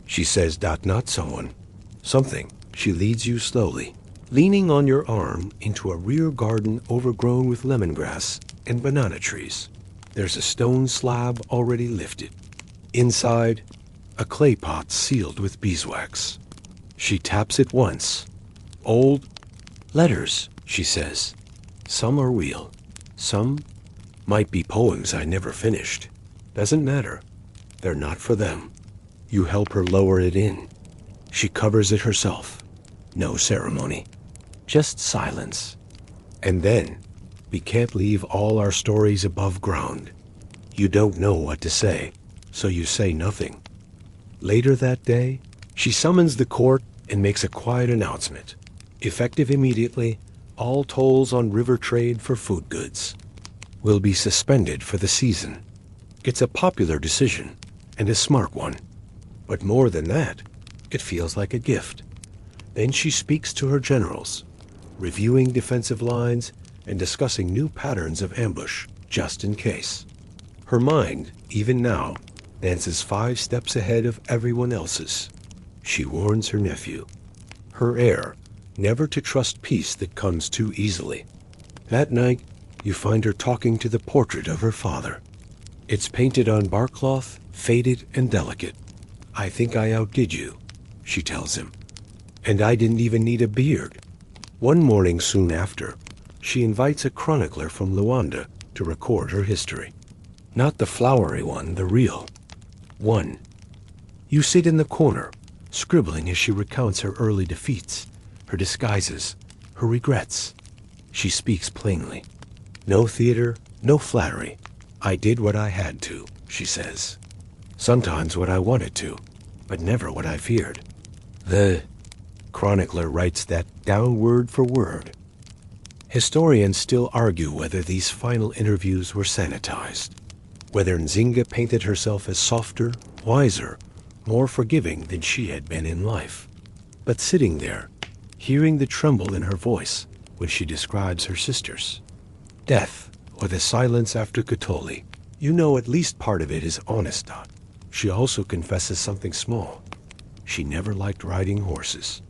She says not someone. Something. She leads you slowly, leaning on your arm into a rear garden overgrown with lemongrass and banana trees. There's a stone slab already lifted. Inside, a clay pot sealed with beeswax. She taps it once. Old letters, she says. Some are real. Some might be poems I never finished. Doesn't matter. They're not for them. You help her lower it in. She covers it herself. No ceremony. Just silence. And then, we can't leave all our stories above ground. You don't know what to say, so you say nothing. Later that day, she summons the court and makes a quiet announcement. Effective immediately, all tolls on river trade for food goods will be suspended for the season. It's a popular decision, and a smart one. But more than that, it feels like a gift. Then she speaks to her generals, reviewing defensive lines and discussing new patterns of ambush, just in case. Her mind, even now, dances 5 steps ahead of everyone else's. She warns her nephew, her heir, never to trust peace that comes too easily. That night, you find her talking to the portrait of her father. It's painted on barkcloth, faded and delicate. I think I outdid you, she tells him. And I didn't even need a beard. One morning soon after, she invites a chronicler from Luanda to record her history. Not the flowery one, the real one. You sit in the corner, scribbling as she recounts her early defeats, her disguises, her regrets. She speaks plainly. No theater, no flattery. I did what I had to, she says. Sometimes what I wanted to, but never what I feared. The chronicler writes that down word for word. Historians still argue whether these final interviews were sanitized, whether Nzinga painted herself as softer, wiser, more forgiving than she had been in life. But sitting there, hearing the tremble in her voice when she describes her sisters, death, or the silence after Katoli, you know at least part of it is honest. She also confesses something small. She never liked riding horses.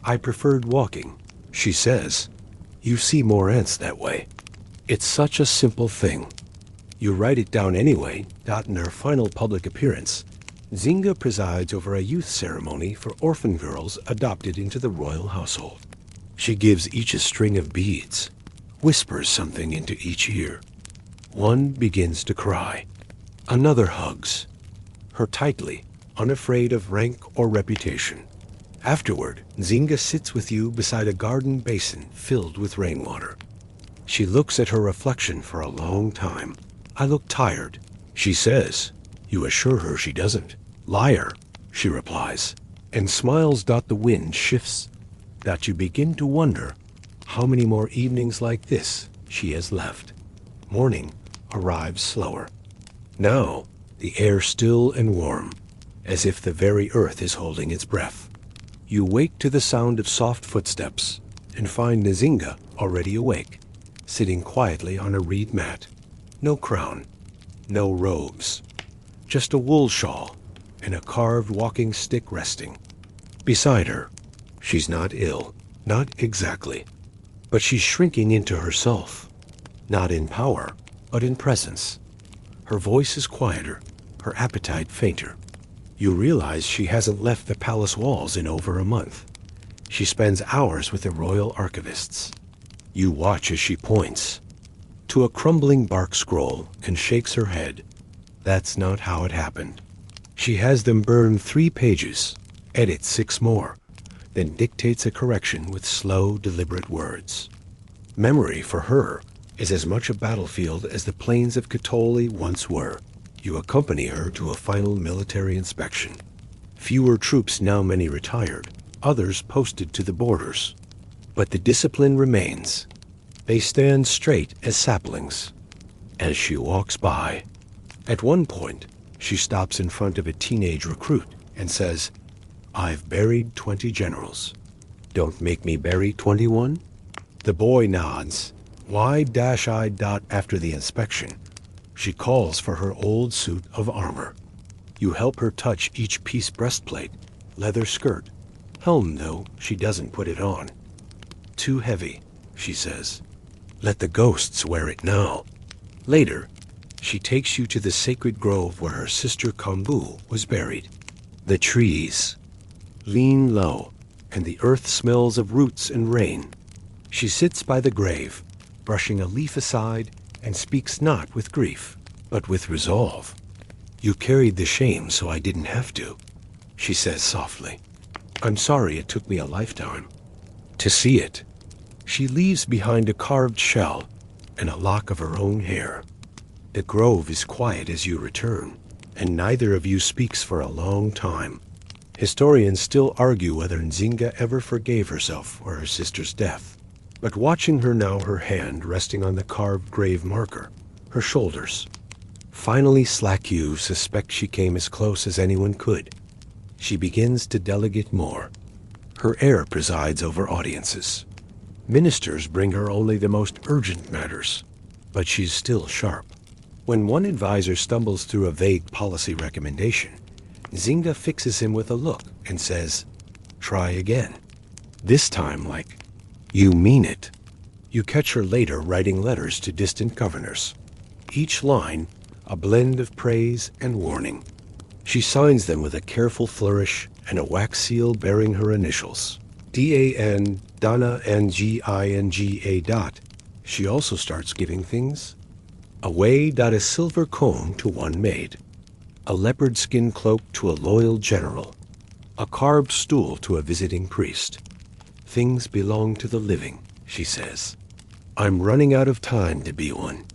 I preferred walking, she says. You see more ants that way. It's such a simple thing. You write it down anyway. In her final public appearance, Nzinga presides over a youth ceremony for orphan girls adopted into the royal household. She gives each a string of beads, whispers something into each ear. One begins to cry. Another hugs her tightly, unafraid of rank or reputation. Afterward, Nzinga sits with you beside a garden basin filled with rainwater. She looks at her reflection for a long time. I look tired, she says. You assure her she doesn't. Liar, she replies, and smiles. The wind shifts, that you begin to wonder how many more evenings like this she has left. Morning arrives slower. Now, the air still and warm, as if the very earth is holding its breath. You wake to the sound of soft footsteps and find Nzinga already awake, sitting quietly on a reed mat. No crown, no robes, just a wool shawl and a carved walking stick resting. Beside her, she's not ill, not exactly, but she's shrinking into herself, not in power, but in presence. Her voice is quieter, her appetite fainter. You realize she hasn't left the palace walls in over a month. She spends hours with the royal archivists. You watch as she points to a crumbling bark scroll and shakes her head. That's not how it happened. She has them burn 3 pages, edit 6 more, then dictates a correction with slow, deliberate words. Memory, for her, is as much a battlefield as the plains of Katoli once were. You accompany her to a final military inspection. Fewer troops, now many retired, others posted to the borders. But the discipline remains. They stand straight as saplings. As she walks by, at one point, she stops in front of a teenage recruit and says, "I've buried 20 generals. Don't make me bury 21? The boy nods. Why-I. After the inspection, she calls for her old suit of armor. You help her touch each piece: breastplate, leather skirt. Helm, though, she doesn't put it on. Too heavy, she says. Let the ghosts wear it now. Later, she takes you to the sacred grove where her sister Kambu was buried. The trees lean low, and the earth smells of roots and rain. She sits by the grave, brushing a leaf aside, and speaks not with grief, but with resolve. You carried the shame so I didn't have to, she says softly. I'm sorry it took me a lifetime to see it. She leaves behind a carved shell and a lock of her own hair. The grove is quiet as you return, and neither of you speaks for a long time. Historians still argue whether Nzinga ever forgave herself for her sister's death. But watching her now, her hand resting on the carved grave marker, her shoulders finally slack, you suspect she came as close as anyone could. She begins to delegate more. Her heir presides over audiences. Ministers bring her only the most urgent matters, but she's still sharp. When one advisor stumbles through a vague policy recommendation, Nzinga fixes him with a look and says, try again. This time like, you mean it. You catch her later writing letters to distant governors. Each line, a blend of praise and warning. She signs them with a careful flourish and a wax seal bearing her initials. D-A-N, Donna, N-G-I-N-G-A. She also starts giving things away. A silver comb to one maid, a leopard skin cloak to a loyal general, a carved stool to a visiting priest. Things belong to the living, she says. I'm running out of time to be one.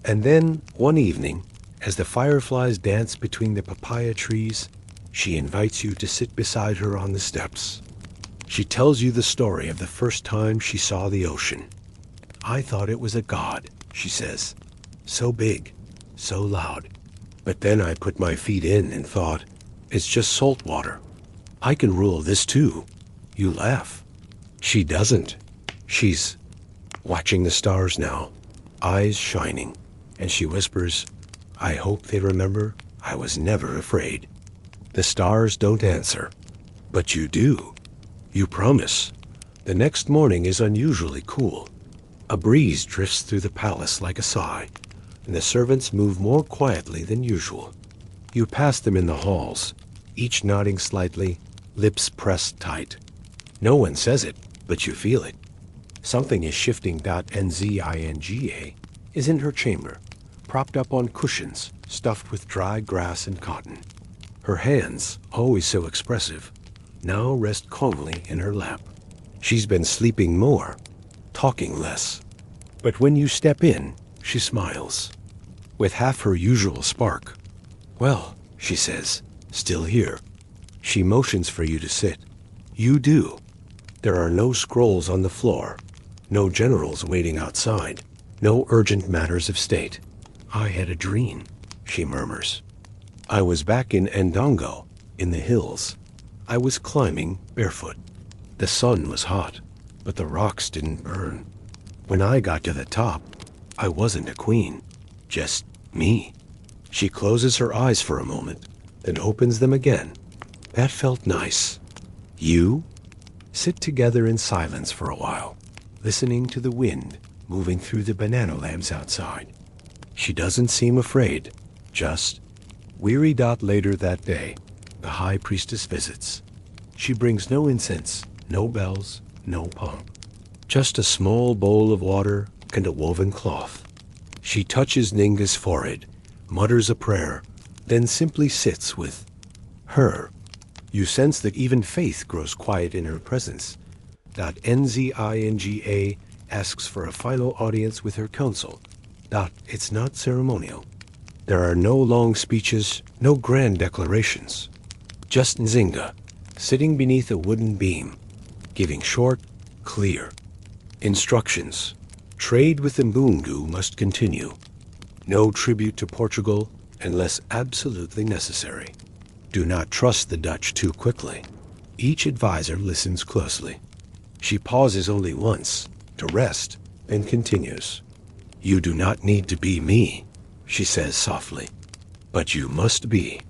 And then, one evening, as the fireflies dance between the papaya trees, she invites you to sit beside her on the steps. She tells you the story of the first time she saw the ocean. I thought it was a god, she says. So big, so loud. But then I put my feet in and thought, it's just salt water. I can rule this too. You laugh. She doesn't. She's watching the stars now, eyes shining, and she whispers, I hope they remember I was never afraid. The stars don't answer, but you do. You promise. The next morning is unusually cool. A breeze drifts through the palace like a sigh, and the servants move more quietly than usual. You pass them in the halls, each nodding slightly, lips pressed tight. No one says it, but you feel it. Something is shifting. Nzinga is in her chamber, propped up on cushions, stuffed with dry grass and cotton. Her hands, always so expressive, now rest calmly in her lap. She's been sleeping more, talking less. But when you step in, she smiles, with half her usual spark. Well, she says, still here. She motions for you to sit. You do. There are no scrolls on the floor, no generals waiting outside, no urgent matters of state. I had a dream, she murmurs. I was back in Ndongo, in the hills. I was climbing barefoot. The sun was hot, but the rocks didn't burn. When I got to the top, I wasn't a queen, just me. She closes her eyes for a moment, then opens them again. That felt nice. You? Sit together in silence for a while, listening to the wind moving through the banana lamps outside. She doesn't seem afraid, just Weary. Later that day, the high priestess visits. She brings no incense, no bells, no pomp. Just a small bowl of water and a woven cloth. She touches Nzinga's forehead, mutters a prayer, then simply sits with her. You sense that even faith grows quiet in her presence. Nzinga asks for a final audience with her council. It's not ceremonial. There are no long speeches, no grand declarations. Just Nzinga, sitting beneath a wooden beam, giving short, clear instructions. Trade with the Mbungu must continue. No tribute to Portugal unless absolutely necessary. Do not trust the Dutch too quickly. Each advisor listens closely. She pauses only once, to rest, and continues. You do not need to be me, she says softly, but you must be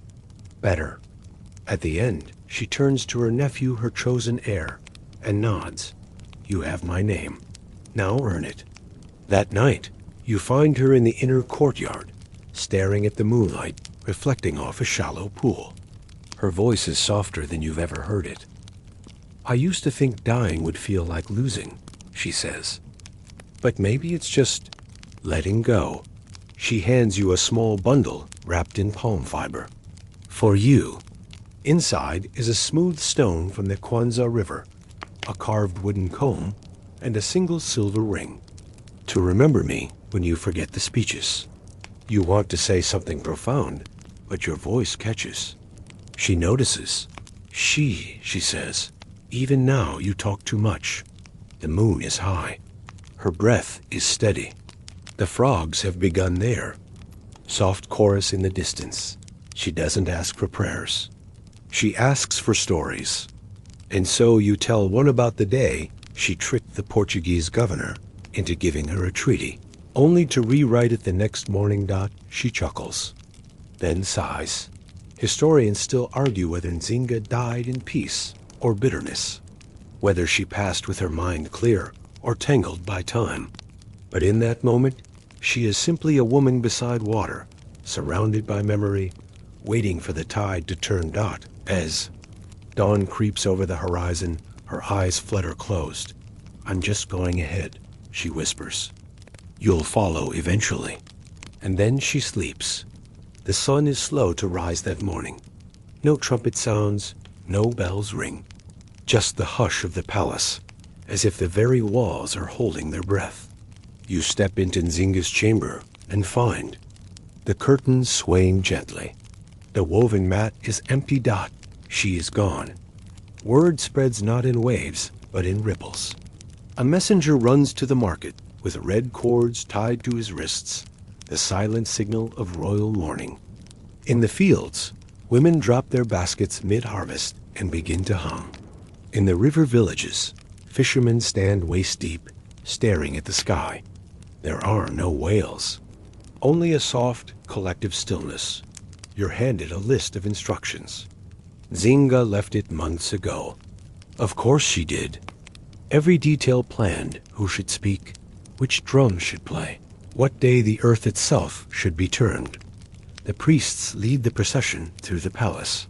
better. At the end, she turns to her nephew, her chosen heir, and nods. You have my name. Now earn it. That night, you find her in the inner courtyard, staring at the moonlight, reflecting off a shallow pool. Her voice is softer than you've ever heard it. I used to think dying would feel like losing, she says. But maybe it's just letting go. She hands you a small bundle wrapped in palm fiber. For you. Inside is a smooth stone from the Kwanza River, a carved wooden comb, and a single silver ring. To remember me when you forget the speeches. You want to say something profound, but your voice catches. She notices. She says, even now you talk too much. The moon is high. Her breath is steady. The frogs have begun there. Soft chorus in the distance. She doesn't ask for prayers. She asks for stories. And so you tell one about the day she tricked the Portuguese governor into giving her a treaty, only to rewrite it the next morning. She chuckles, then sighs. Historians still argue whether Nzinga died in peace or bitterness, whether she passed with her mind clear or tangled by time. But in that moment, she is simply a woman beside water, surrounded by memory, waiting for the tide to turn. As dawn creeps over the horizon, her eyes flutter closed. I'm just going ahead, she whispers. You'll follow eventually. And then she sleeps. The sun is slow to rise that morning. No trumpet sounds, no bells ring. Just the hush of the palace, as if the very walls are holding their breath. You step into Nzinga's chamber and find the curtains swaying gently. The woven mat is empty. She is gone. Word spreads not in waves, but in ripples. A messenger runs to the market with red cords tied to his wrists, the silent signal of royal mourning. In the fields, women drop their baskets mid-harvest and begin to hum. In the river villages, fishermen stand waist-deep, staring at the sky. There are no wails, only a soft, collective stillness. You're handed a list of instructions. Nzinga left it months ago. Of course she did. Every detail planned: who should speak, which drums should play, what day the earth itself should be turned. The priests lead the procession through the palace.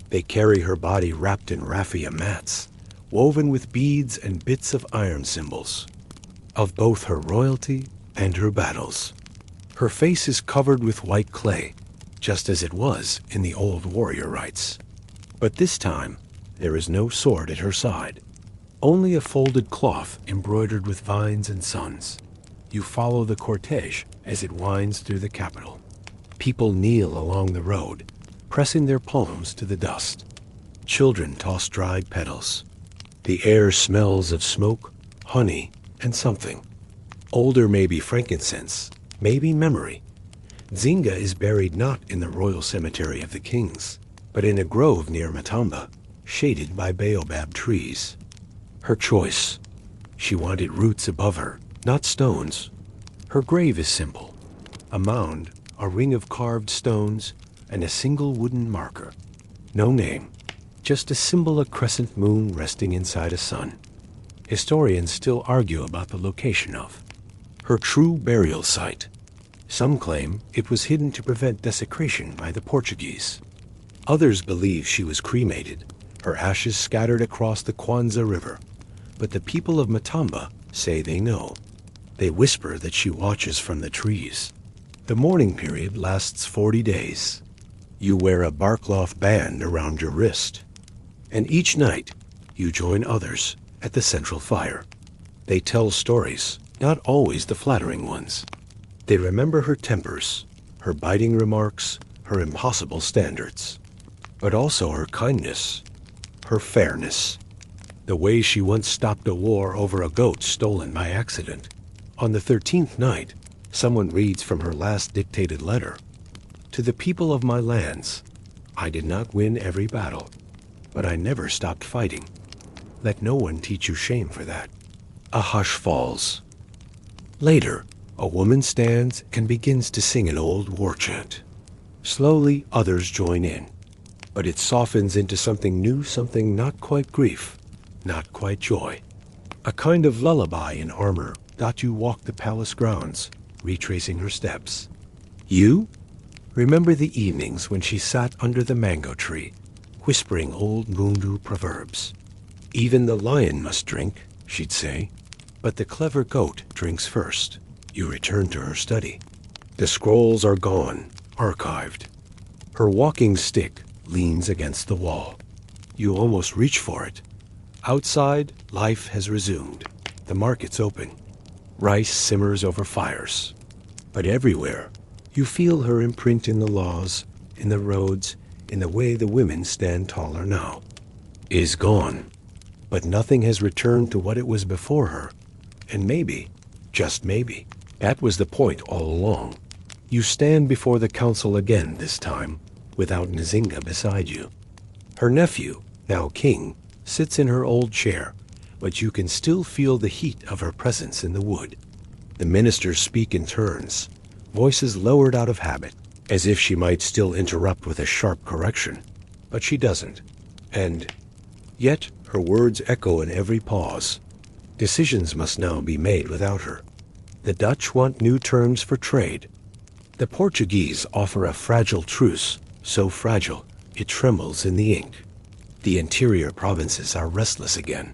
They carry her body wrapped in raffia mats, woven with beads and bits of iron symbols, of both her royalty and her battles. Her face is covered with white clay, just as it was in the old warrior rites. But this time, there is no sword at her side, only a folded cloth embroidered with vines and suns. You follow the cortege as it winds through the capital. People kneel along the road, pressing their palms to the dust. Children toss dried petals. The air smells of smoke, honey, and something. Older maybe frankincense, maybe memory. Nzinga is buried not in the royal cemetery of the kings, but in a grove near Matamba, shaded by baobab trees. Her choice. She wanted roots above her, not stones. Her grave is simple. A mound, a ring of carved stones, and a single wooden marker. No name, just a symbol, a crescent moon resting inside a sun. Historians still argue about the location of her true burial site. Some claim it was hidden to prevent desecration by the Portuguese. Others believe she was cremated, her ashes scattered across the Kwanzaa River. But the people of Matamba say they know. They whisper that she watches from the trees. The mourning period lasts 40 days. You wear a barcloth band around your wrist. And each night, you join others at the central fire. They tell stories, not always the flattering ones. They remember her tempers, her biting remarks, her impossible standards, but also her kindness, her fairness. The way she once stopped a war over a goat stolen by accident. On the 13th night, someone reads from her last dictated letter. To the people of my lands, I did not win every battle, but I never stopped fighting. Let no one teach you shame for that. A hush falls. Later, a woman stands and begins to sing an old war chant. Slowly, others join in, but it softens into something new, something not quite grief, not quite joy. A kind of lullaby in armor. Datu walked the palace grounds, retracing her steps. You? Remember the evenings when she sat under the mango tree, whispering old Mundu proverbs. Even the lion must drink, she'd say, but the clever goat drinks first. You return to her study. The scrolls are gone, archived. Her walking stick leans against the wall. You almost reach for it. Outside, life has resumed. The market's open. Rice simmers over fires. But everywhere, you feel her imprint in the laws, in the roads, in the way the women stand taller now. Is gone. But nothing has returned to what it was before her. And maybe, just maybe, that was the point all along. You stand before the council again this time, without Nzinga beside you. Her nephew, now king, sits in her old chair, but you can still feel the heat of her presence in the wood. The ministers speak in turns, voices lowered out of habit, as if she might still interrupt with a sharp correction. But she doesn't. And yet her words echo in every pause. Decisions must now be made without her. The Dutch want new terms for trade. The Portuguese offer a fragile truce, so fragile it trembles in the ink. The interior provinces are restless again,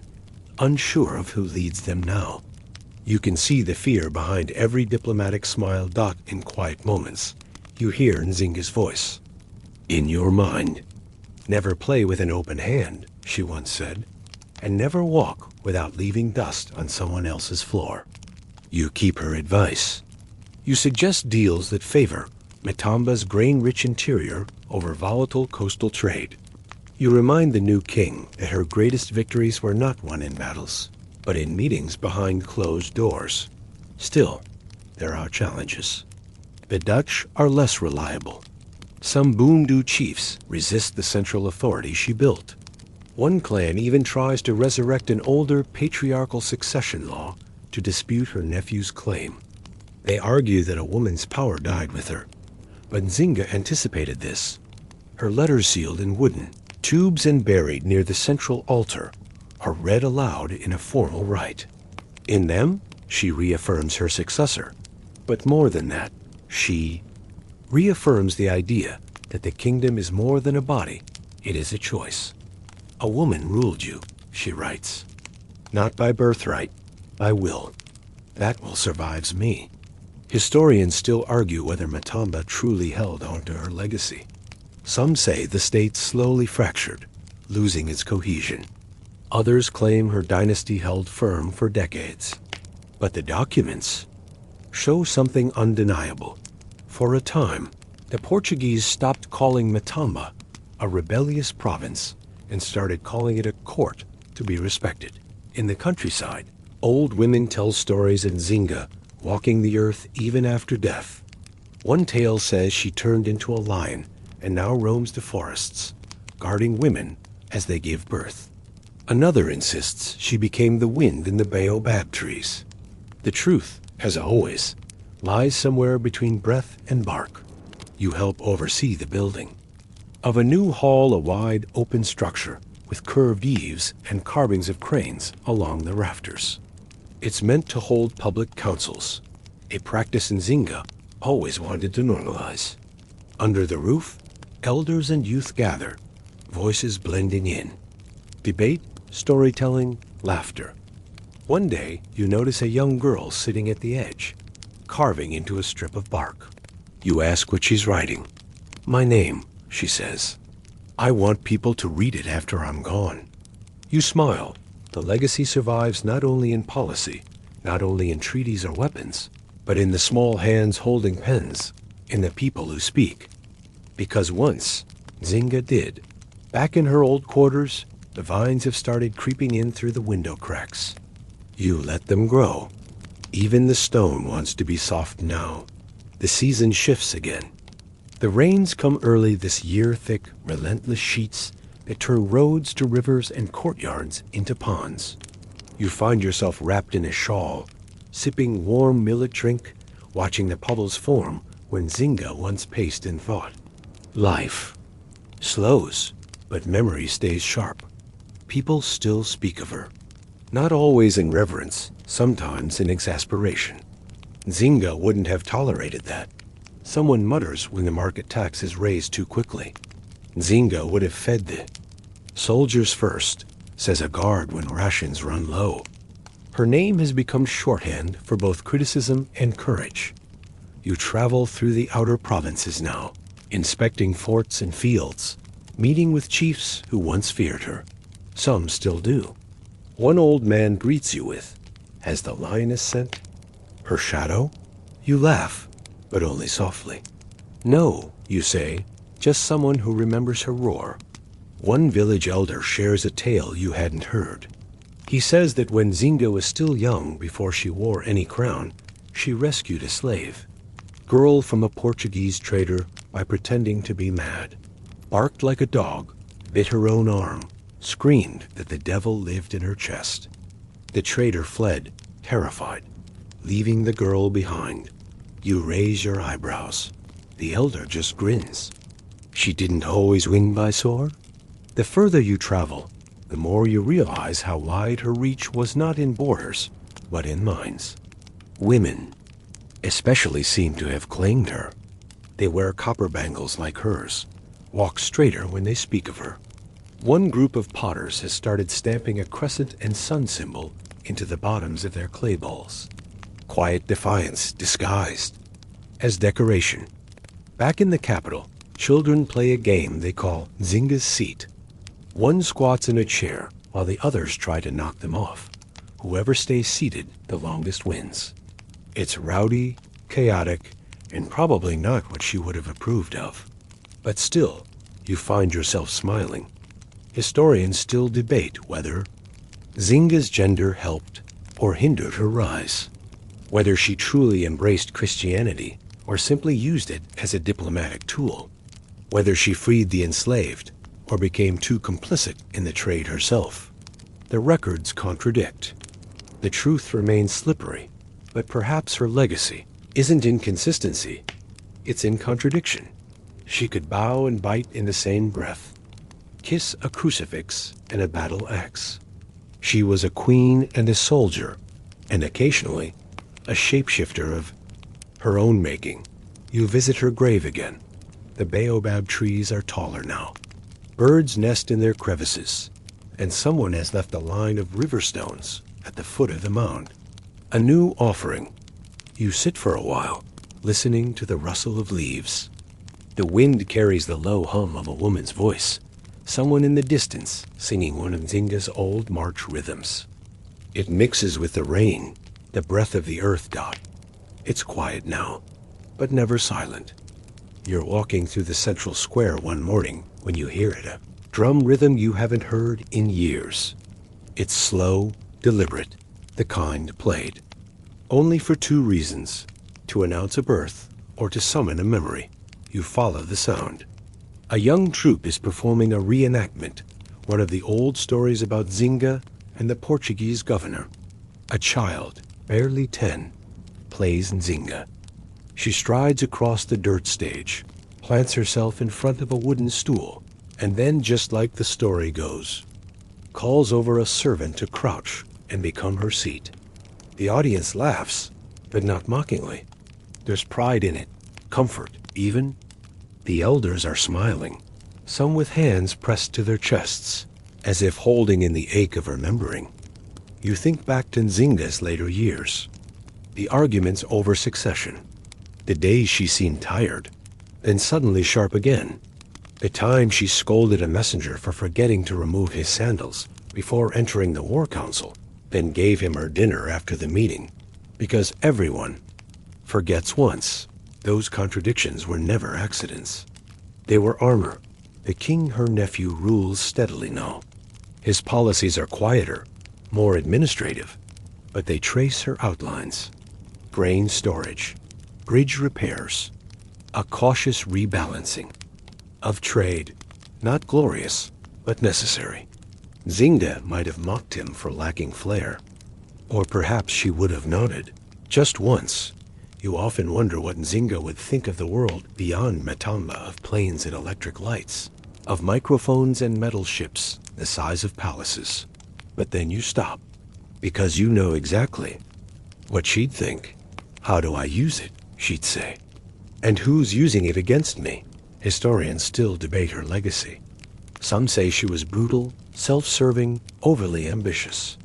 unsure of who leads them now. You can see the fear behind every diplomatic smile. In quiet moments, you hear Nzinga's voice. In your mind. Never play with an open hand, she once said, and never walk without leaving dust on someone else's floor. You keep her advice. You suggest deals that favor Matamba's grain-rich interior over volatile coastal trade. You remind the new king that her greatest victories were not won in battles, but in meetings behind closed doors. Still, there are challenges. The Dutch are less reliable. Some Boondu chiefs resist the central authority she built. One clan even tries to resurrect an older patriarchal succession law to dispute her nephew's claim. They argue that a woman's power died with her, but Nzinga anticipated this. Her letters sealed in wooden tubes and buried near the central altar are read aloud in a formal rite. In them, she reaffirms her successor. But more than that, she reaffirms the idea that the kingdom is more than a body, it is a choice. A woman ruled you, she writes. Not by birthright, by will. That will survives me. Historians still argue whether Matamba truly held on to her legacy. Some say the state slowly fractured, losing its cohesion. Others claim her dynasty held firm for decades. But the documents show something undeniable. For a time, the Portuguese stopped calling Matamba a rebellious province and started calling it a court to be respected. In the countryside, old women tell stories in Nzinga, walking the earth even after death. One tale says she turned into a lion and now roams the forests, guarding women as they give birth. Another insists she became the wind in the baobab trees. The truth, as always, lies somewhere between breath and bark. You help oversee the building. Of a new hall, a wide, open structure with curved eaves and carvings of cranes along the rafters. It's meant to hold public councils, a practice Nzinga always wanted to normalize. Under the roof, elders and youth gather, voices blending in. Debate, storytelling, laughter. One day, you notice a young girl sitting at the edge, carving into a strip of bark. You ask what she's writing. "My name," she says. "I want people to read it after I'm gone." You smile. The legacy survives not only in policy, not only in treaties or weapons, but in the small hands holding pens, in the people who speak. Because once, Nzinga did. Back in her old quarters, the vines have started creeping in through the window cracks. You let them grow. Even the stone wants to be soft now. The season shifts again. The rains come early this year, thick, relentless sheets that turn roads to rivers and courtyards into ponds. You find yourself wrapped in a shawl, sipping warm millet drink, watching the puddles form when Nzinga once paced in thought. Life slows, but memory stays sharp. People still speak of her. Not always in reverence, sometimes in exasperation. Nzinga wouldn't have tolerated that. Someone mutters when the market tax is raised too quickly. Nzinga would have fed the soldiers first, says a guard when rations run low. Her name has become shorthand for both criticism and courage. You travel through the outer provinces now, inspecting forts and fields, meeting with chiefs who once feared her. Some still do. One old man greets you with, "Has the lioness sent?" Her shadow? You laugh, but only softly. "No," you say, "just someone who remembers her roar." One village elder shares a tale you hadn't heard. He says that when Nzinga was still young, before she wore any crown, she rescued a slave. Girl from a Portuguese trader by pretending to be mad. Barked like a dog, bit her own arm, screamed that the devil lived in her chest. The trader fled, terrified, leaving the girl behind. You raise your eyebrows. The elder just grins. She didn't always win by sword? The further you travel, the more you realize how wide her reach was not in borders, but in minds. Women, especially, seem to have claimed her. They wear copper bangles like hers, walk straighter when they speak of her. One group of potters has started stamping a crescent and sun symbol into the bottoms of their clay bowls. Quiet defiance disguised as decoration. Back in the capital, children play a game they call Nzinga's Seat. One squats in a chair while the others try to knock them off. Whoever stays seated the longest wins. It's rowdy, chaotic, and probably not what she would have approved of. But still, you find yourself smiling. Historians still debate whether Nzinga's gender helped or hindered her rise, whether she truly embraced Christianity or simply used it as a diplomatic tool, whether she freed the enslaved or became too complicit in the trade herself. The records contradict. The truth remains slippery, but perhaps her legacy isn't in consistency, it's in contradiction. She could bow and bite in the same breath, kiss a crucifix and a battle axe. She was a queen and a soldier, and occasionally a shapeshifter of her own making. You visit her grave again. The baobab trees are taller now. Birds nest in their crevices, and someone has left a line of river stones at the foot of the mound. A new offering. You sit for a while, listening to the rustle of leaves. The wind carries the low hum of a woman's voice, someone in the distance singing one of Nzinga's old march rhythms. It mixes with the rain, the breath of the earth dot. It's quiet now, but never silent. You're walking through the central square one morning when you hear it, a drum rhythm you haven't heard in years. It's slow, deliberate, the kind played only for two reasons: to announce a birth or to summon a memory. You follow the sound. A young troupe is performing a reenactment, one of the old stories about Nzinga and the Portuguese governor. A child, barely 10, plays Nzinga. She strides across the dirt stage, plants herself in front of a wooden stool, and then, just like the story goes, calls over a servant to crouch and become her seat. The audience laughs, but not mockingly. There's pride in it, comfort, even. The elders are smiling, some with hands pressed to their chests, as if holding in the ache of remembering. You think back to Nzinga's later years. The arguments over succession. The days she seemed tired, then suddenly sharp again. The time she scolded a messenger for forgetting to remove his sandals before entering the war council, then gave him her dinner after the meeting. Because everyone forgets once. Those contradictions were never accidents. They were armor. The king, her nephew, rules steadily now. His policies are quieter, more administrative, but they trace her outlines. Grain storage, bridge repairs, a cautious rebalancing of trade, not glorious, but necessary. Nzinga might have mocked him for lacking flair, or perhaps she would have nodded. Just once. You often wonder what Nzinga would think of the world beyond Matamba, of planes and electric lights, of microphones and metal ships the size of palaces. But then you stop, because you know exactly what she'd think. How do I use it, she'd say. And who's using it against me? Historians still debate her legacy. Some say she was brutal, self-serving, overly ambitious.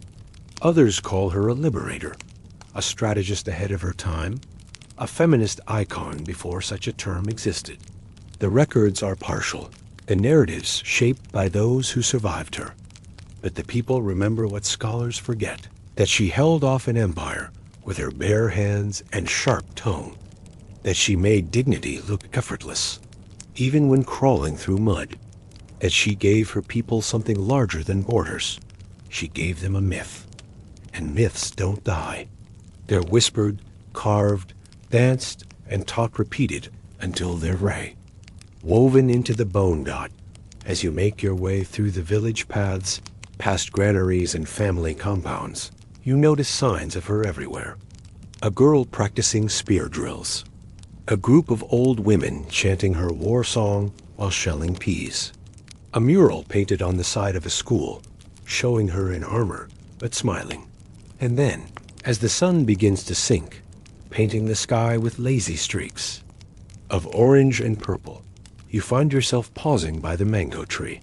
Others call her a liberator, a strategist ahead of her time, a feminist icon before such a term existed. The records are partial, the narratives shaped by those who survived her. But the people remember what scholars forget, that she held off an empire with her bare hands and sharp tongue, that she made dignity look effortless, even when crawling through mud, that she gave her people something larger than borders. She gave them a myth, and myths don't die. They're whispered, carved, danced, and taught repeated until they're ray, woven into the bone dot as you make your way through the village paths, past granaries and family compounds. You notice signs of her everywhere. A girl practicing spear drills. A group of old women chanting her war song while shelling peas. A mural painted on the side of a school, showing her in armor, but smiling. And then, as the sun begins to sink, painting the sky with lazy streaks of orange and purple, you find yourself pausing by the mango tree,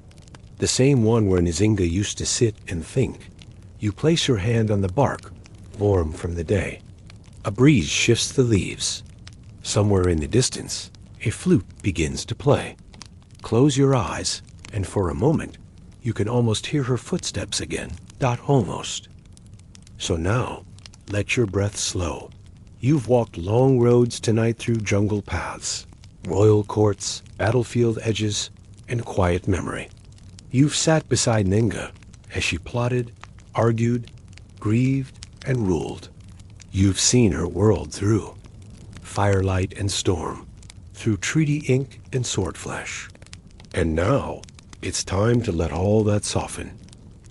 the same one where Nzinga used to sit and think. You place your hand on the bark, warm from the day. A breeze shifts the leaves. Somewhere in the distance, a flute begins to play. Close your eyes, and for a moment, you can almost hear her footsteps again. Almost. So now, let your breath slow. You've walked long roads tonight through jungle paths, royal courts, battlefield edges, and quiet memory. You've sat beside Nzinga as she plotted, argued, grieved, and ruled. You've seen her world through firelight and storm, through treaty ink and sword flash. And now, it's time to let all that soften.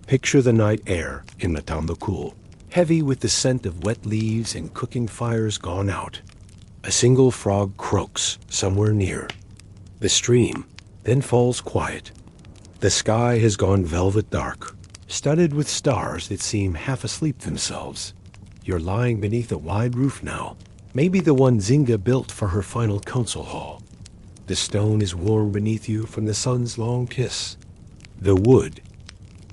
Picture the night air in Matamba cool, heavy with the scent of wet leaves and cooking fires gone out. A single frog croaks somewhere near. The stream then falls quiet. The sky has gone velvet dark, studded with stars that seem half asleep themselves. You're lying beneath a wide roof now, maybe the one Nzinga built for her final council hall. The stone is warm beneath you from the sun's long kiss. The wood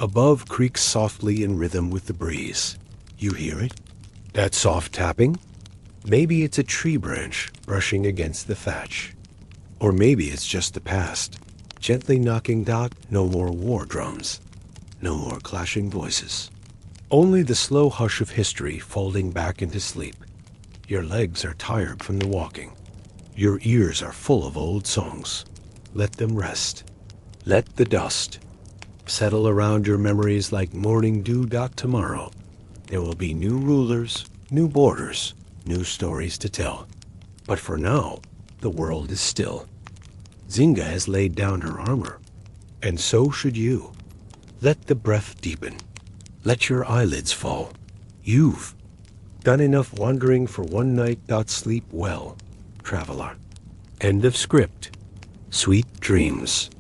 above creaks softly in rhythm with the breeze. You hear it? That soft tapping? Maybe it's a tree branch brushing against the thatch. Or maybe it's just the past, gently knocking dot. No more war drums, no more clashing voices. Only the slow hush of history folding back into sleep. Your legs are tired from the walking. Your ears are full of old songs. Let them rest. Let the dust settle around your memories like morning dew. Tomorrow, there will be new rulers, new borders, new stories to tell. But for now, the world is still. Nzinga has laid down her armor, and so should you. Let the breath deepen. Let your eyelids fall. You've done enough wandering for one night. Sleep well, traveler. End of script. Sweet dreams.